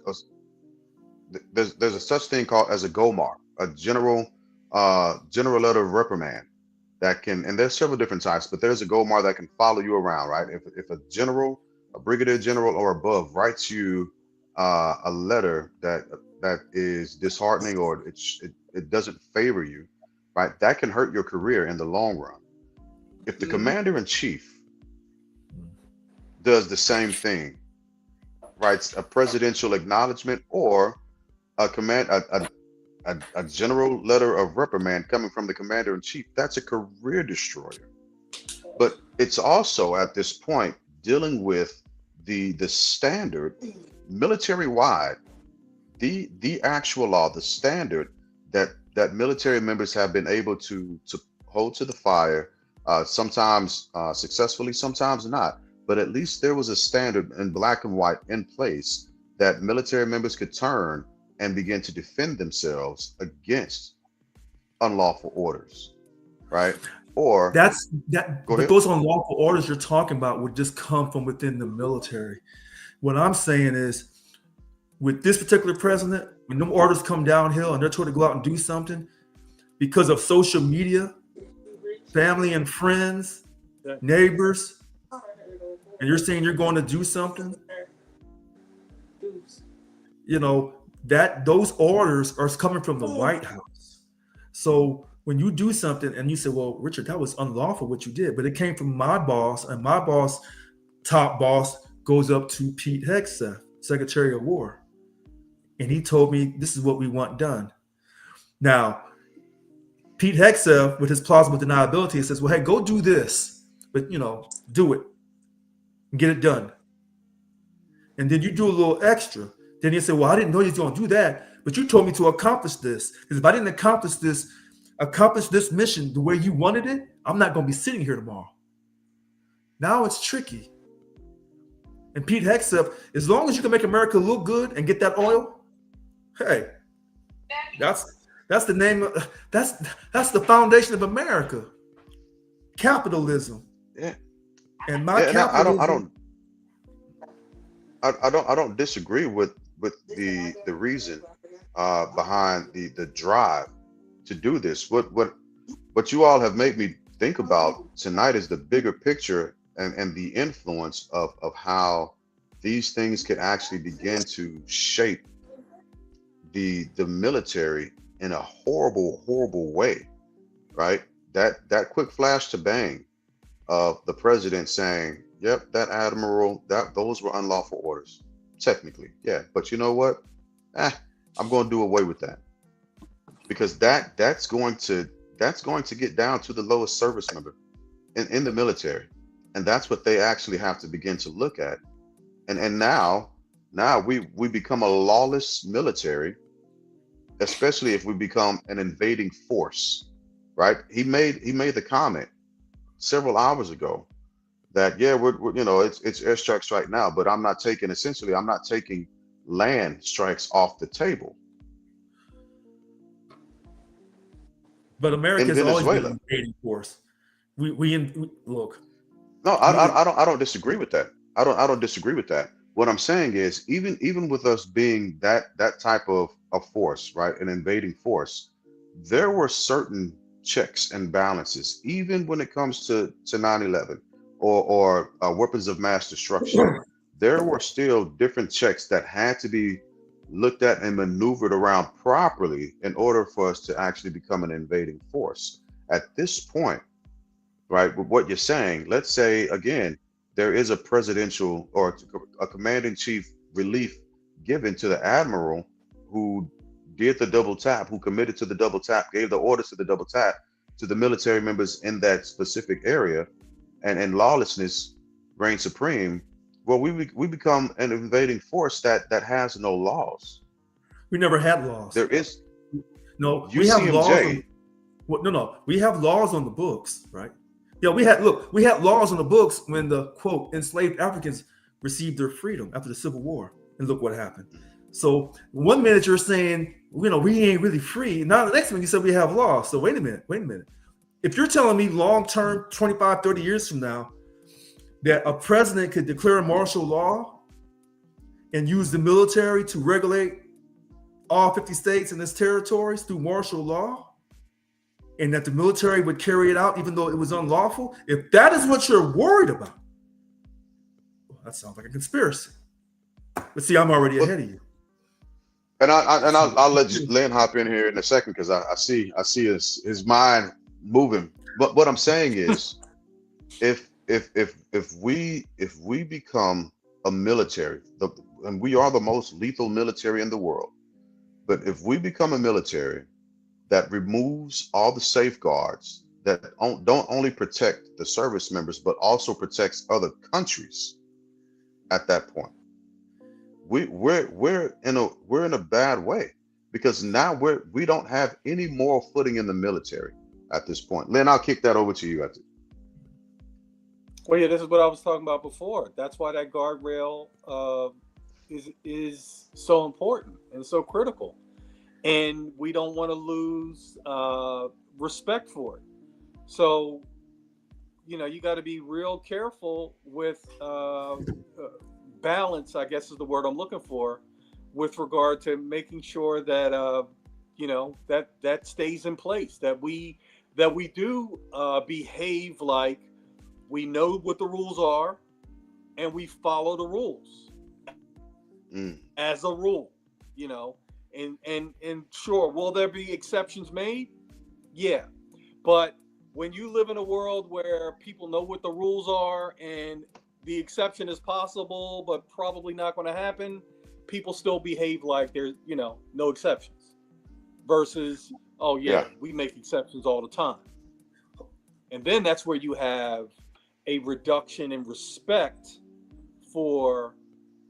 A: there's a such thing called as a GOMAR, a general letter of reprimand that can, and there's several different types, but there's a GOMAR that can follow you around, right? If a general, a brigadier general or above writes you a letter that is disheartening or it doesn't favor you, right? That can hurt your career in the long run. If the commander in chief does the same thing, writes a presidential acknowledgement or a general letter of reprimand coming from the commander in chief, that's a career destroyer. But it's also at this point dealing with the standard military wide, the actual law, the standard that military members have been able to hold to the fire, sometimes successfully, sometimes not. But at least there was a standard in black and white in place that military members could turn and begin to defend themselves against unlawful orders, right? Or
C: But
A: go ahead.
C: those unlawful orders you're talking about would just come from within the military. What I'm saying is, with this particular president, when them orders come downhill and they're told to go out and do something, because of social media, family and friends, neighbors, and you're saying you're going to do something, that those orders are coming from the White House. So when you do something and you say, well, Richard, that was unlawful what you did, but it came from my boss, and my boss, top boss, goes up to Pete Hegseth, Secretary of War. And he told me this is what we want done. Now, Pete Hegseth, with his plausible deniability, says, well, hey, go do this, but do it and get it done. And then you do a little extra. Then you say, well, I didn't know you was going to do that, but you told me to accomplish this. Because if I didn't accomplish this mission the way you wanted it, I'm not going to be sitting here tomorrow. Now it's tricky. And Pete Hegseth, as long as you can make America look good and get that oil, hey, that's the name of, that's the foundation of America. Capitalism.
A: Yeah.
C: And capitalism.
A: I don't disagree with the reason behind the drive to do this. What you all have made me think about tonight is the bigger picture and the influence of how these things could actually begin to shape the military in a horrible way, right? That quick flash to bang of the president saying, yep, that admiral, those were unlawful orders. Technically, yeah. But you know what? I'm going to do away with that. Because that's going to get down to the lowest service member in the military. And that's what they actually have to begin to look at. And now we become a lawless military, especially if we become an invading force, right? He made the comment several hours ago that we're it's airstrikes right now, but I'm not taking land strikes off the table.
C: But America
A: in
C: has always been
A: Venezuela.
C: an invading force. Look.
A: No,
C: We,
A: I don't disagree with that. I don't disagree with that. What I'm saying is, even with us being that type of force, right, an invading force, there were certain checks and balances, even when it comes to 9/11 or weapons of mass destruction. There were still different checks that had to be looked at and maneuvered around properly in order for us to actually become an invading force. At this point, right, with what you're saying, let's say again, there is a presidential or a commander in chief relief given to the admiral who did the double tap, who committed to the double tap, gave the orders to the double tap to the military members in that specific area, and lawlessness reigns supreme. Well, we become an invading force that has no laws.
C: we never had laws.
A: There is
C: No, we have laws on.
A: UCMJ.
C: Well, no. We have laws on the books, right? Yeah, we had laws on the books when the quote enslaved Africans received their freedom after the Civil War, and look what happened. So one minute you're saying, we ain't really free. Now the next minute you said we have laws. So wait a minute. If you're telling me long term, 25, 30 years from now, that a president could declare martial law and use the military to regulate all 50 states and its territories through martial law, and that the military would carry it out even though it was unlawful, if that is what you're worried about, well, that sounds like a conspiracy. But see, I'm already ahead of you.
A: And I'll let Lynn hop in here in a second because I see his mind moving. But what I'm saying is, if we become a military, and we are the most lethal military in the world, but if we become a military that removes all the safeguards that don't only protect the service members but also protects other countries, at that point, we're in a bad way, because now we don't have any moral footing in the military at this point. Lynn, I'll kick that over to you.
B: Well, yeah, this is what I was talking about before. That's why that guardrail is so important and so critical, and we don't want to lose respect for it. So, you got to be real careful with balance, I guess is the word I'm looking for, with regard to making sure that that stays in place, that we do behave like we know what the rules are and we follow the rules as a rule, and sure, will there be exceptions made? Yeah, but when you live in a world where people know what the rules are and the exception is possible, but probably not going to happen, people still behave like there's, no exceptions. Versus, oh yeah, we make exceptions all the time. And then that's where you have a reduction in respect for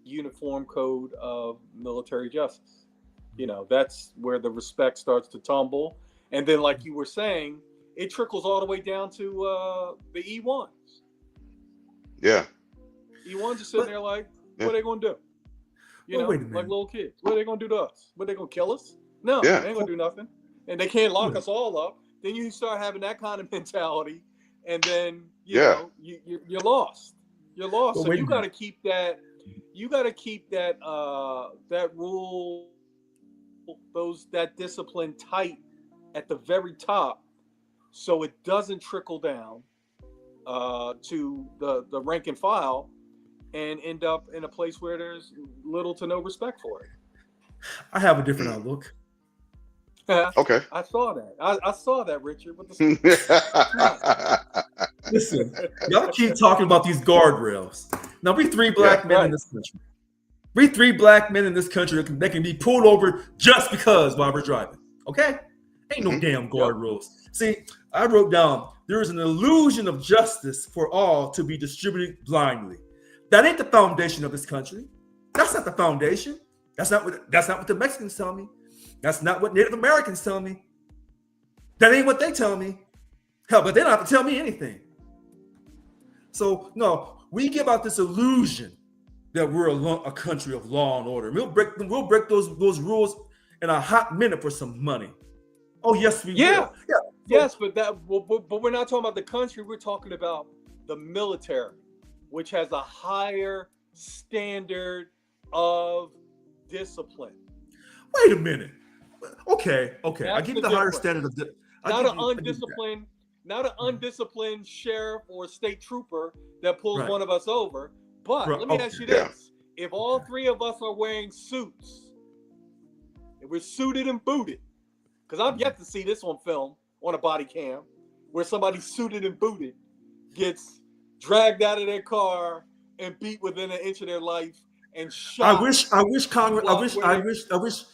B: uniform code of military justice. That's where the respect starts to tumble. And then, like you were saying, it trickles all the way down to the E1s.
A: Yeah.
B: E1s are sitting there like, what are they going to do? Like little kids. What are they going to do to us? What, are they going to kill us? No, they ain't going to do nothing. And they can't lock us all up. Then you start having that kind of mentality, and then you're lost. You're lost. So you got to keep that. You got to keep that that rule, that discipline tight at the very top, so it doesn't trickle down to the rank and file and end up in a place where there's little to no respect for it.
C: I have a different outlook.
A: Okay.
B: I saw that. I saw that, Richard.
C: Listen, y'all keep talking about these guardrails. Now, we three black men in this country. We three black men in this country that can be pulled over just because while we're driving. Okay? Ain't no damn guardrails. See, I wrote down, there is an illusion of justice for all to be distributed blindly. That ain't the foundation of this country. That's not the foundation. That's not what the Mexicans tell me. That's not what Native Americans tell me. That ain't what they tell me. Hell, but they don't have to tell me anything. So, no, we give out this illusion that we're a country of law and order. We'll break those rules in a hot minute for some money. Oh, yes, we will. Yeah.
B: Yes, but we're not talking about the country. We're talking about the military, which has a higher standard of discipline.
C: Wait a minute. Okay, okay. I
B: That's
C: give you
B: the
C: the higher
B: difference.
C: standard of.
B: Not an
C: I give you that.
B: undisciplined, not an
C: Mhm.
B: undisciplined sheriff or state trooper that pulls
C: Right.
B: one of us over. But
C: Right.
B: let me
C: Okay.
B: ask you
A: Yeah.
B: this: if all three of us are wearing suits, if we're suited and booted, because I've yet to see this on film on a body cam, where somebody suited and booted gets dragged out of their car and beat within an inch of their life and
C: I
B: shot.
C: wish. I wish Congress. I
B: While
C: wish.
B: where
C: I
B: they,
C: wish. I wish.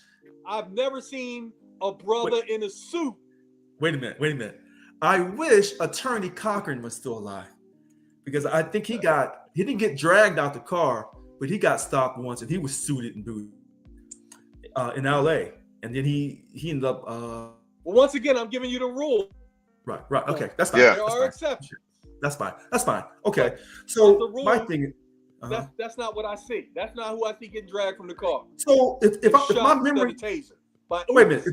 B: I've never seen a
C: Wait.
B: brother in a suit.
C: Wait a minute. Wait a minute. I wish Attorney Cochran was still alive because I think he got. He didn't get dragged out the car, but he got stopped once and he was suited and booted in L.A. And then he ended up.
B: Well, once again, I'm giving you the rule.
C: Right. Right. Okay. That's fine.
A: Yeah.
B: There
C: That's
B: are
C: fine.
B: exceptions.
C: That's fine. That's fine. Okay.
B: But
C: So
B: the rule,
C: my thing.
B: that's not what I see. That's not who I see getting dragged from the car.
C: So if my
B: Shot
C: memory.
B: instead of taser. But
C: Wait a minute.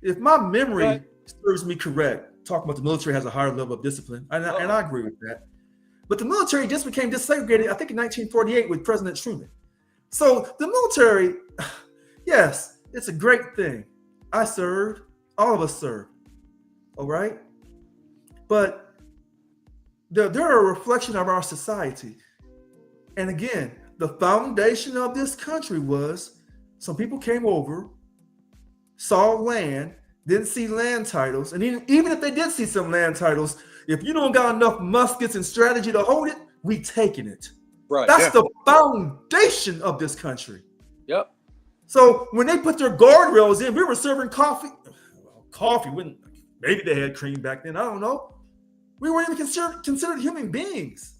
C: If my memory
B: Right.
C: serves me correct, talking about the military has a higher level of discipline, and I agree with that. But the military just became desegregated, I think, in 1948 with President Truman. So the military, yes, it's a great thing. I served. All of us served. All right. But they're a reflection of our society. And again, the foundation of this country was some people came over, saw land, didn't see land titles, and even if they did see some land titles, if you don't got enough muskets and strategy to hold it, we taking it.
B: right.
C: That's
A: Yeah.
C: the foundation of this country.
B: Yep.
C: So when they put their guardrails in, we were serving coffee. Coffee, when maybe they had cream back then. I don't know. We weren't even considered human beings.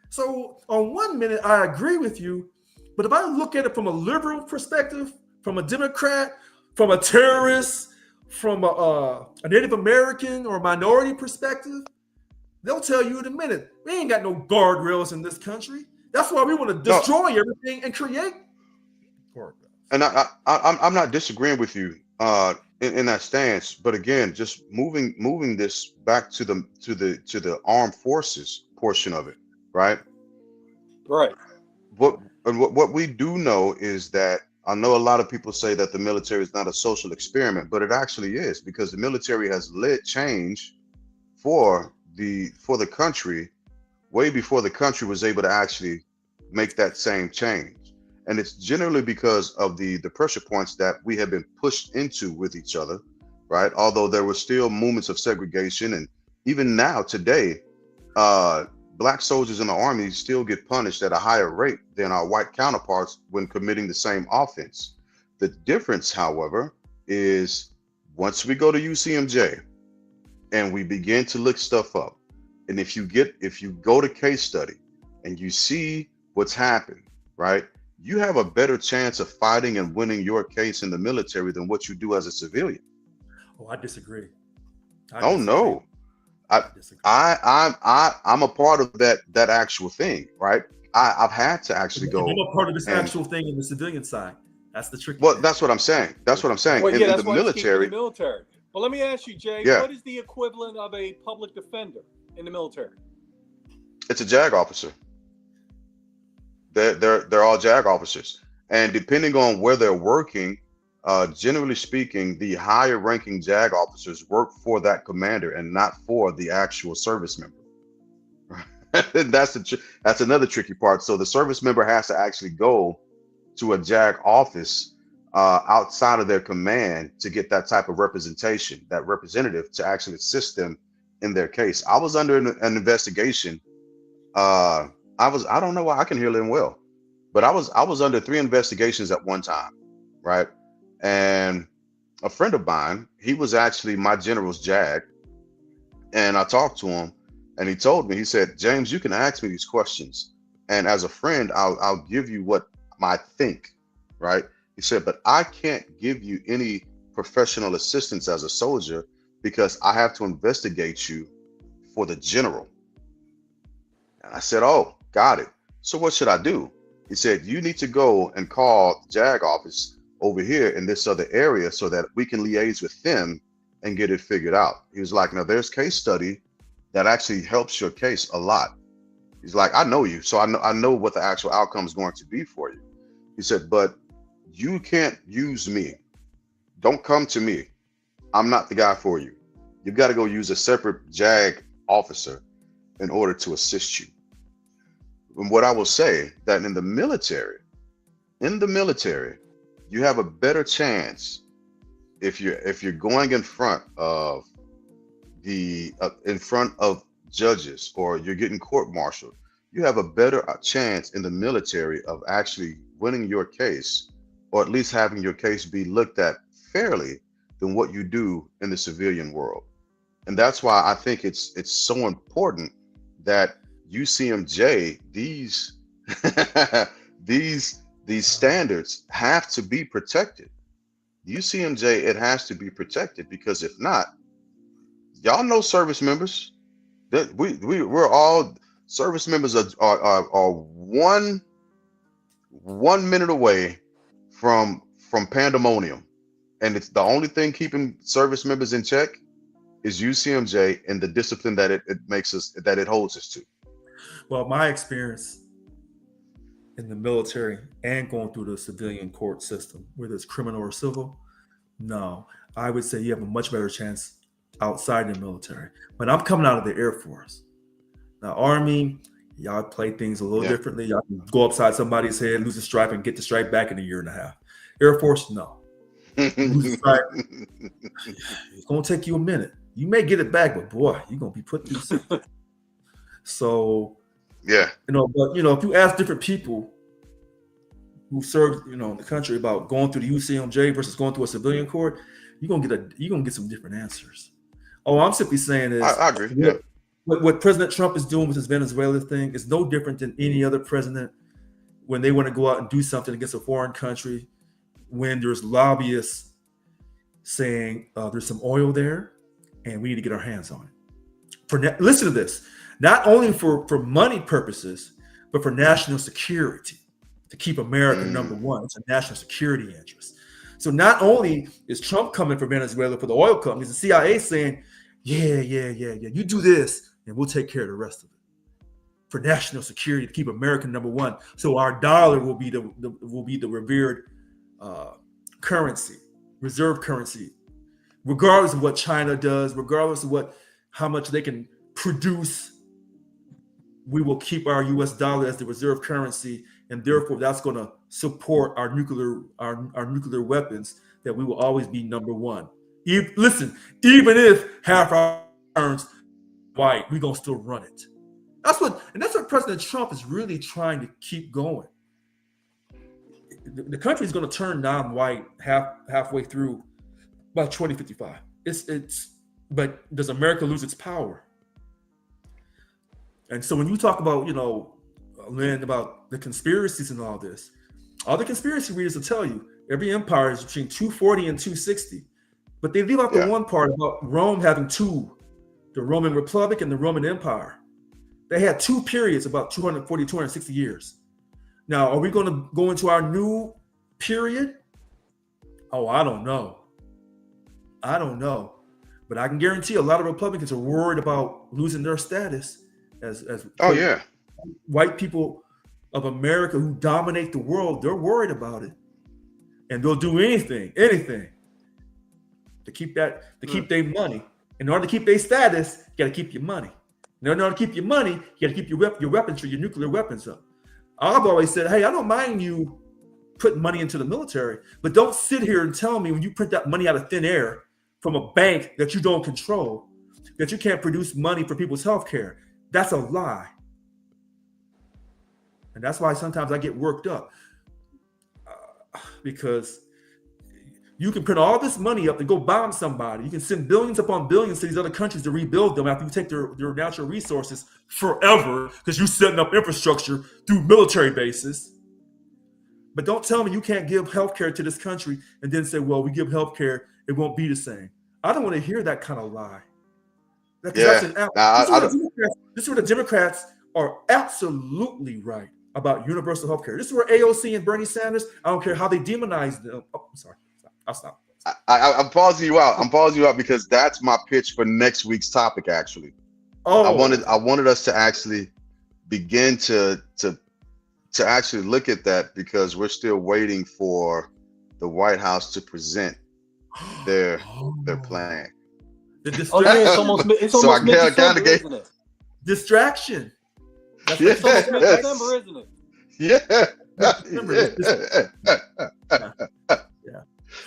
C: So on one minute, I agree with you, but if I look at it from a liberal perspective, from a Democrat, from a terrorist, from a Native American or minority perspective, they'll tell you in a minute, we ain't got no guardrails in this country. That's why we want to
A: No,
C: destroy everything and create guardrails.
A: and I'm not disagreeing with you in that stance, but again, just moving this back to the armed forces portion of it, right?
B: Right.
A: What we do know is that I know a lot of people say that the military is not a social experiment, but it actually is because the military has led change for the country way before the country was able to actually make that same change. And it's generally because of the pressure points that we have been pushed into with each other, right? Although there were still moments of segregation, and even now today, black soldiers in the army still get punished at a higher rate than our white counterparts when committing the same offense. The difference, however, is once we go to UCMJ and we begin to look stuff up, and if you go to case study and you see what's happened, right? You have a better chance of fighting and winning your case in the military than what you do as a civilian.
C: Oh, I disagree.
A: Oh no.
C: I disagree.
A: I'm a part of that actual thing, right? I've had to actually
C: And you're
A: go
C: not part of this
A: and
C: actual thing in the civilian side. That's the tricky
A: well,
C: thing.
A: that's what I'm saying. That's what I'm saying.
B: Well,
A: In
B: yeah,
A: the
B: that's why it's keeping
A: military,
B: the military. Well, let me ask you, Jay,
A: yeah,
B: what is the equivalent of a public defender in the military?
A: it's a JAG officer. They're all JAG officers, and depending on where they're working, generally speaking, the higher ranking JAG officers work for that commander and not for the actual service member. That's another tricky part. So the service member has to actually go to a JAG office outside of their command to get that type of representation, that representative to actually assist them in their case. I was under an investigation. I don't know why I can hear them well, but I was under 3 investigations at one time, right? And a friend of mine, he was actually my general's JAG, and I talked to him, and he told me, he said, James, you can ask me these questions, and as a friend, I'll give you what I think, right? He said, but I can't give you any professional assistance as a soldier because I have to investigate you for the general. And I said, oh, got it. So what should I do? He said, you need to go and call the JAG office over here in this other area so that we can liaise with them and get it figured out. He was like, now there's case study that actually helps your case a lot. He's like, I know you, so I know what the actual outcome is going to be for you. He said, but you can't use me. Don't come to me. I'm not the guy for you. You've got to go use a separate JAG officer in order to assist you. And what I will say that in the military, you have a better chance if you're going in front of in front of judges, or you're getting court-martialed. You have a better chance in the military of actually winning your case, or at least having your case be looked at fairly, than what you do in the civilian world. And that's why I think it's so important that UCMJ, these standards have to be protected. UCMJ, it has to be protected, because if not, y'all know service members that we're all service members are one minute away from pandemonium, and it's the only thing keeping service members in check is UCMJ and the discipline that it makes us, that it holds us to.
C: Well, my experience in the military and going through the civilian court system, whether it's criminal or civil, no, I would say you have a much better chance outside the military. But I'm coming out of the Air Force. Now, Army, y'all play things a little differently. Y'all can go upside somebody's head, lose a stripe, and get the stripe back in a year and a half. Air Force, no. Lose a stripe, it's going to take you a minute. You may get it back, but boy, you're going to be put through something. So,
A: yeah,
C: but if you ask different people who served, the country about going through the UCMJ versus going through a civilian court, you're gonna get some different answers. All I'm simply saying is,
A: I agree. Yeah.
C: What President Trump is doing with his Venezuela thing is no different than any other president when they want to go out and do something against a foreign country. When there's lobbyists saying there's some oil there and we need to get our hands on it. Listen to this. Not only for money purposes, but for national security, to keep America number one. It's a national security interest. So not only is Trump coming for Venezuela for the oil companies, the CIA saying, yeah, you do this and we'll take care of the rest of it. For national security, to keep America number one. So our dollar will be the revered currency, reserve currency, regardless of what China does, regardless of how much they can produce. We will keep our U.S. dollar as the reserve currency, and therefore that's going to support our nuclear weapons. That we will always be number one. Even if half our turns white, we're gonna still run it. That's what President Trump is really trying to keep going. The country is going to turn non-white halfway through by 2055. But does America lose its power? And so when you talk about, Lynn, about the conspiracies and all this, all the conspiracy readers will tell you every empire is between 240 and 260. But they leave out the one part about Rome having two, the Roman Republic and the Roman Empire. They had two periods, about 240, 260 years. Now, are we going to go into our new period? Oh, I don't know. But I can guarantee a lot of Republicans are worried about losing their status as white people of America who dominate the world. They're worried about it, and they'll do anything to keep their money. In order to keep their status, you got to keep your money. In order to keep your money, you got to keep your weaponry, your nuclear weapons up. I've always said, hey, I don't mind you putting money into the military, but don't sit here and tell me when you print that money out of thin air from a bank that you don't control, that you can't produce money for people's health care. That's a lie. And that's why sometimes I get worked up because you can print all this money up to go bomb somebody. You can send billions upon billions to these other countries to rebuild them after you take their natural resources forever because you're setting up infrastructure through military bases. But don't tell me you can't give healthcare to this country and then say, well, we give healthcare, it won't be the same. I don't want to hear that kind of lie. This is where the Democrats are absolutely right about universal healthcare. This is where AOC and Bernie Sanders, I don't care how they demonize them. Oh, I'm sorry. I'll stop.
A: I'm pausing you out. I'm pausing you out because that's my pitch for next week's topic. Actually,
C: Oh,
A: I wanted us to actually begin to actually look at that because we're still waiting for the White House to present their their plan.
C: oh, the
B: Oh yeah,
C: distraction,
B: it's
A: So I
B: almost mid
A: kind of
B: December,
A: gave,
B: isn't it?
C: distraction. That's what
B: It's
C: you just
B: almost
C: said,
B: mid
C: right?
B: December,
A: yes,
B: isn't it?
A: yeah,
C: Mid December.
A: yeah,
C: Yeah, yeah.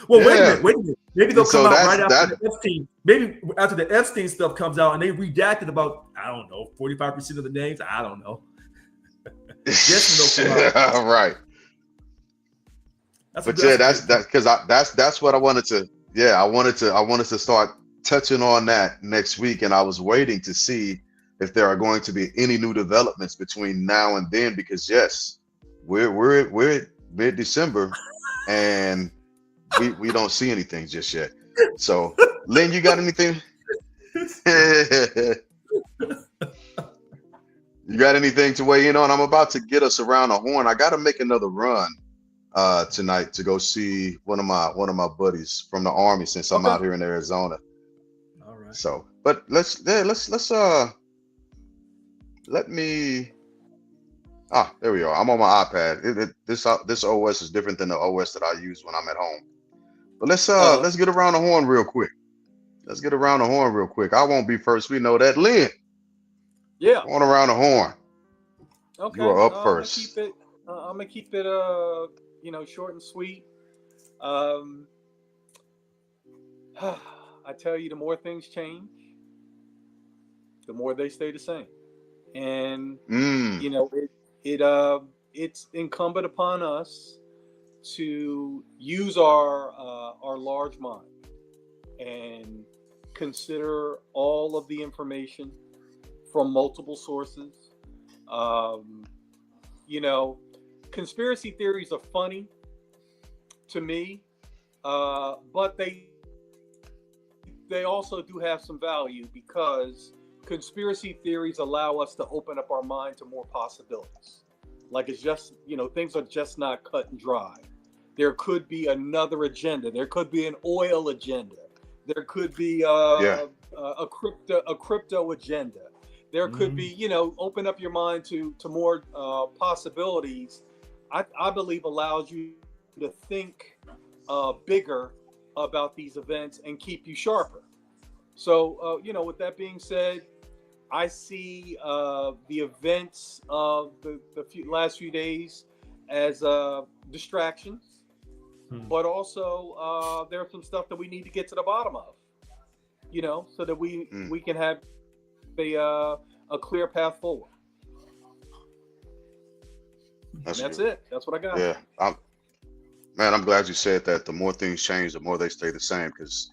C: Well, wait a
A: yeah.
C: minute, wait a minute. Maybe they'll come
A: So
C: out right after
A: that
C: the Epstein. Maybe after the Epstein stuff comes out, and they redacted about, I don't know, 45% of the names. I don't know. Guessing they'll come out.
A: right. But yeah,
C: That's a
A: that's
C: great point.
A: that because that's what I wanted to. Yeah, I wanted to start touching on that next week, and I was waiting to see if there are going to be any new developments between now and then. Because yes, we're mid December, and we don't see anything just yet. So, Lynn, you got anything? You got anything to weigh in on? I'm about to get us around the horn. I got to make another run tonight to go see one of my buddies from the army since I'm
B: Okay.
A: out here in Arizona.
C: All right.
A: So, but let's let me there we are. I'm on my iPad. This OS is different than the OS that I use when I'm at home. But
B: Uh-huh.
A: let's get around the horn real quick. Let's get around the horn real quick. I won't be first. We know that. Lynn,
B: Yeah.
A: going around the horn. You
B: Okay.
A: are up
B: I'm gonna keep
A: first.
B: it. I'm gonna keep it. Short and sweet. Um, I tell you, the more things change, the more they stay the same. And
A: Mm,
B: it's incumbent upon us to use our large mind and consider all of the information from multiple sources. Um, you know, Conspiracy theories are funny to me, but they also do have some value because conspiracy theories allow us to open up our mind to more possibilities. Like it's just, things are just not cut and dry. There could be another agenda. There could be an oil agenda. There could be
A: yeah.
B: a crypto agenda. There could be,
C: Mm.
B: open up your mind to more possibilities. I believe allows you to think bigger about these events and keep you sharper. So, with that being said, I see the events of the last few days as distractions,
C: Hmm.
B: but also there's some stuff that we need to get to the bottom of, so that
A: Mm,
B: we can have a clear path forward. And
A: that's
B: that's
A: good.
B: it. That's what I got.
A: Yeah. Man, I'm glad you said that. The more things change, the more they stay the same. Because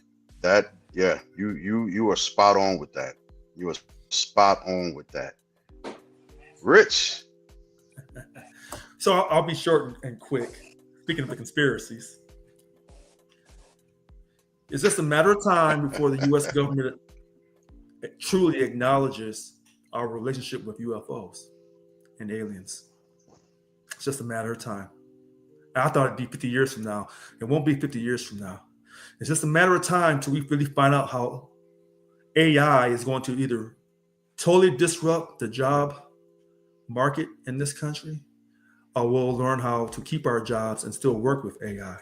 A: yeah, you are spot on with that. You are spot on with that. Rich.
C: So I'll be short and quick. Speaking of the conspiracies, it's just a matter of time before the U.S. government truly acknowledges our relationship with UFOs and aliens. It's just a matter of time. I thought it'd be 50 years from now. It won't be 50 years from now. It's just a matter of time till we really find out how AI is going to either totally disrupt the job market in this country, or we'll learn how to keep our jobs and still work with AI.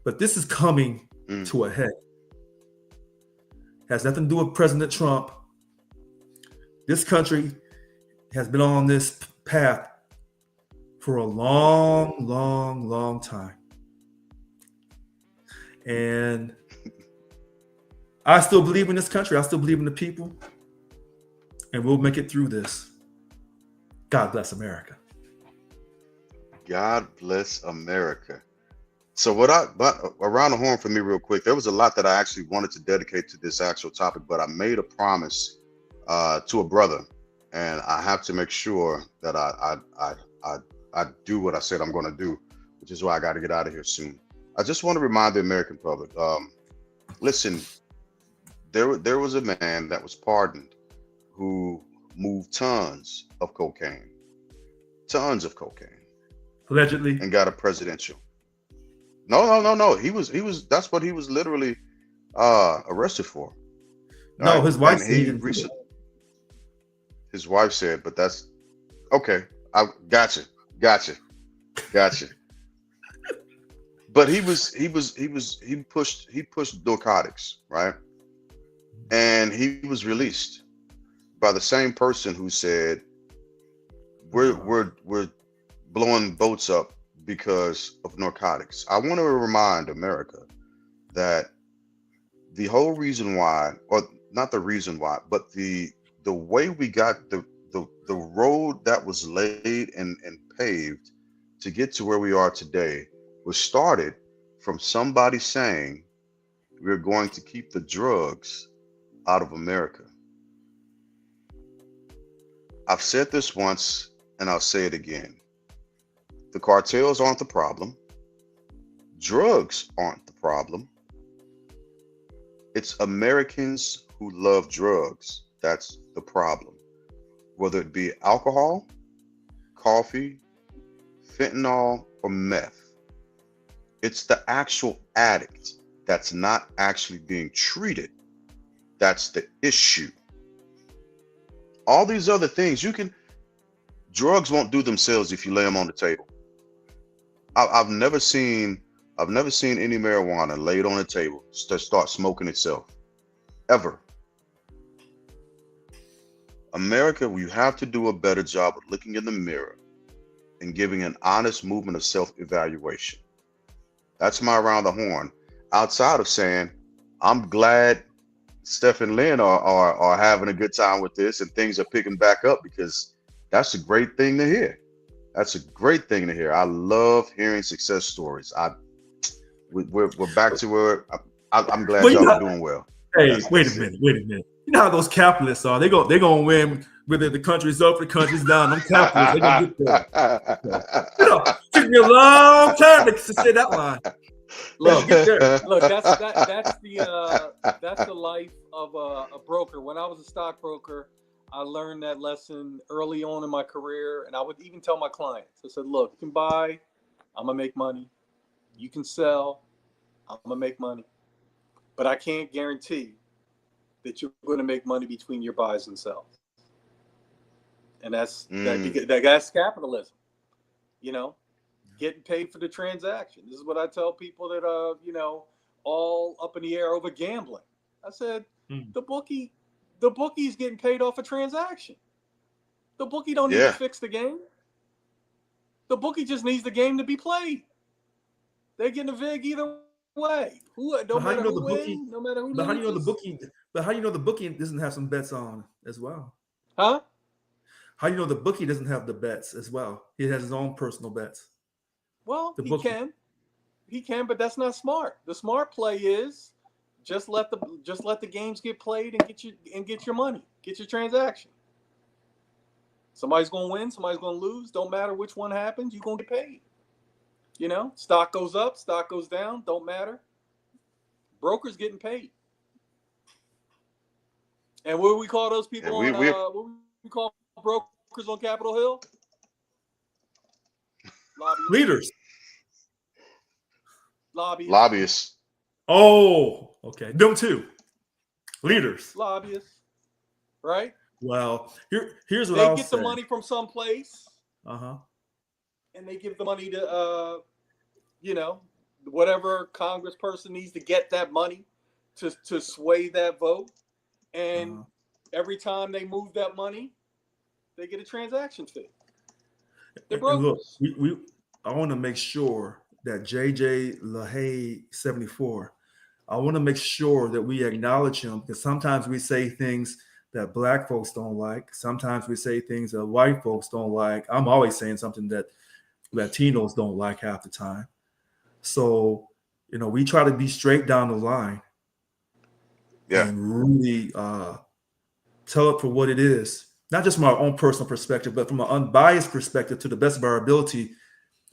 C: But this is coming
A: Mm,
C: to a head. Has nothing to do with President Trump. This country has been on this path for a long, long, long time. And I still believe in this country. I still believe in the people. And we'll make it through this. God bless America.
A: God bless America. So but around the horn for me real quick, there was a lot that I actually wanted to dedicate to this actual topic, but I made a promise to a brother, and I have to make sure that I do what I said I'm going to do, which is why I got to get out of here soon. I just want to remind the American public. Listen, there was a man that was pardoned who moved tons of cocaine,
C: Allegedly.
A: and got a presidential. No. He was. That's what he was literally arrested for.
C: No,
A: Right,
C: his wife
A: and
C: said he
A: he
C: didn't do it.
A: recently. His wife said, but that's okay. I gotcha. But he pushed narcotics, right? And he was released by the same person who said we're
C: Uh,
A: we're we're blowing boats up because of narcotics. I want to remind America that the whole reason why, or not the reason why, but the way we got the road that was laid and paved to get to where we are today was started from somebody saying we're going to keep the drugs out of America. I've said this once and I'll say it again. The cartels aren't the problem. Drugs aren't the problem. It's Americans who love drugs. That's the problem. Whether it be alcohol, coffee, fentanyl, or meth, it's the actual addict that's not actually being treated. That's the issue. All these other things, drugs won't do themselves if you lay them on the table. I've never seen, any marijuana laid on the table to start smoking itself, ever. America, you have to do a better job of looking in the mirror and giving an honest movement of self-evaluation. That's my around the horn. Outside of saying, I'm glad Steph and Lynn are having a good time with this and things are picking back up because that's a great thing to hear. That's a great thing to hear. I love hearing success stories. We're back to where I'm glad
C: well, you
A: y'all are
C: know,
A: doing well.
C: hey, wait a
A: That's it.
C: minute, wait a minute. You know how those capitalists are? They gonna win whether the country's up or the country's down. Them capitalists, they gonna get there. So, took me a long time to say that line.
B: Look,
C: Get there.
B: look, that's the life of a broker. When I was a stockbroker, I learned that lesson early on in my career, and I would even tell my clients. I said, "Look, you can buy, I'm gonna make money. You can sell, I'm gonna make money, but I can't guarantee that you're going to make money between your buys and sells." And
A: Mm,
B: that's capitalism. You know, getting paid for the transaction. This is what I tell people that all up in the air over gambling. I said
C: Mm.
B: the bookie the bookie's getting paid off a transaction. The bookie don't need to
A: yeah,
B: fix the game. The bookie just needs the game to be played. They're getting a vig either way. Who no
C: But
B: matter
C: how do you
B: who
C: know the
B: wins,
C: bookie?
B: no matter who
C: But how do you know the
B: loses.
C: bookie? But how do you know the bookie doesn't have some bets on as well?
B: Huh?
C: How do you know the bookie doesn't have the bets as well? He has his own personal bets.
B: Well,
C: The
B: he
C: bookie.
B: can. He can, but that's not smart. The smart play is just let the games get played and get your money, get your transaction. Somebody's gonna win, somebody's gonna lose. Don't matter which one happens, you're gonna get paid. Stock goes up, stock goes down. Don't matter. Brokers getting paid. And what do we call those
A: and
B: people
A: we
B: on?
A: we
B: What we call brokers on Capitol Hill? Lobbyists.
C: Leaders.
B: Lobbyists.
A: lobbyists.
C: Oh, okay. Them too. Leaders.
B: Lobbyists. Right?
C: Well, here's what
B: They
C: I'll
B: get the
C: say.
B: money from someplace,
C: Uh-huh.
B: and they give the money to you know, whatever congressperson needs to get that money to sway that vote. And
C: Uh-huh.
B: every time they move that money, they get a transaction fee. They're
C: And look,
B: brokers.
C: we I want to make sure that JJ LaHaye 74, I want to make sure that we acknowledge him because sometimes we say things that black folks don't like. Sometimes we say things that white folks don't like. I'm always saying something that Latinos don't like half the time. So, we try to be straight down the line
A: Yeah,
C: and really tell it for what it is, not just from our own personal perspective, but from an unbiased perspective to the best of our ability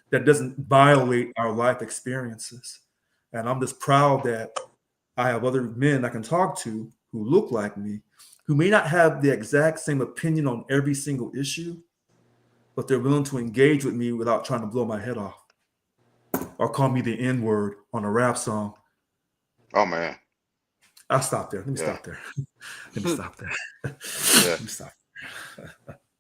C: that doesn't violate our life experiences. And I'm just proud that I have other men I can talk to who look like me, who may not have the exact same opinion on every single issue, but they're willing to engage with me without trying to blow my head off. or call me the N word on a rap song,
A: Oh man.
C: I'll stop there. Let me
A: Yeah.
C: stop there. Let me stop there.
A: Yeah.
C: Let me stop.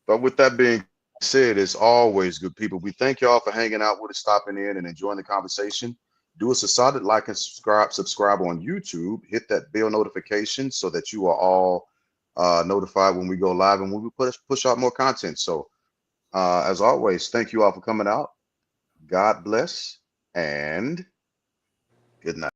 A: But with that being said, as always, good people, we thank y'all for hanging out with us, stopping in and enjoying the conversation. Do us a solid like and subscribe on YouTube. Hit that bell notification so that you are all notified when we go live and when we push out more content. So as always, thank you all for coming out. God bless and good night.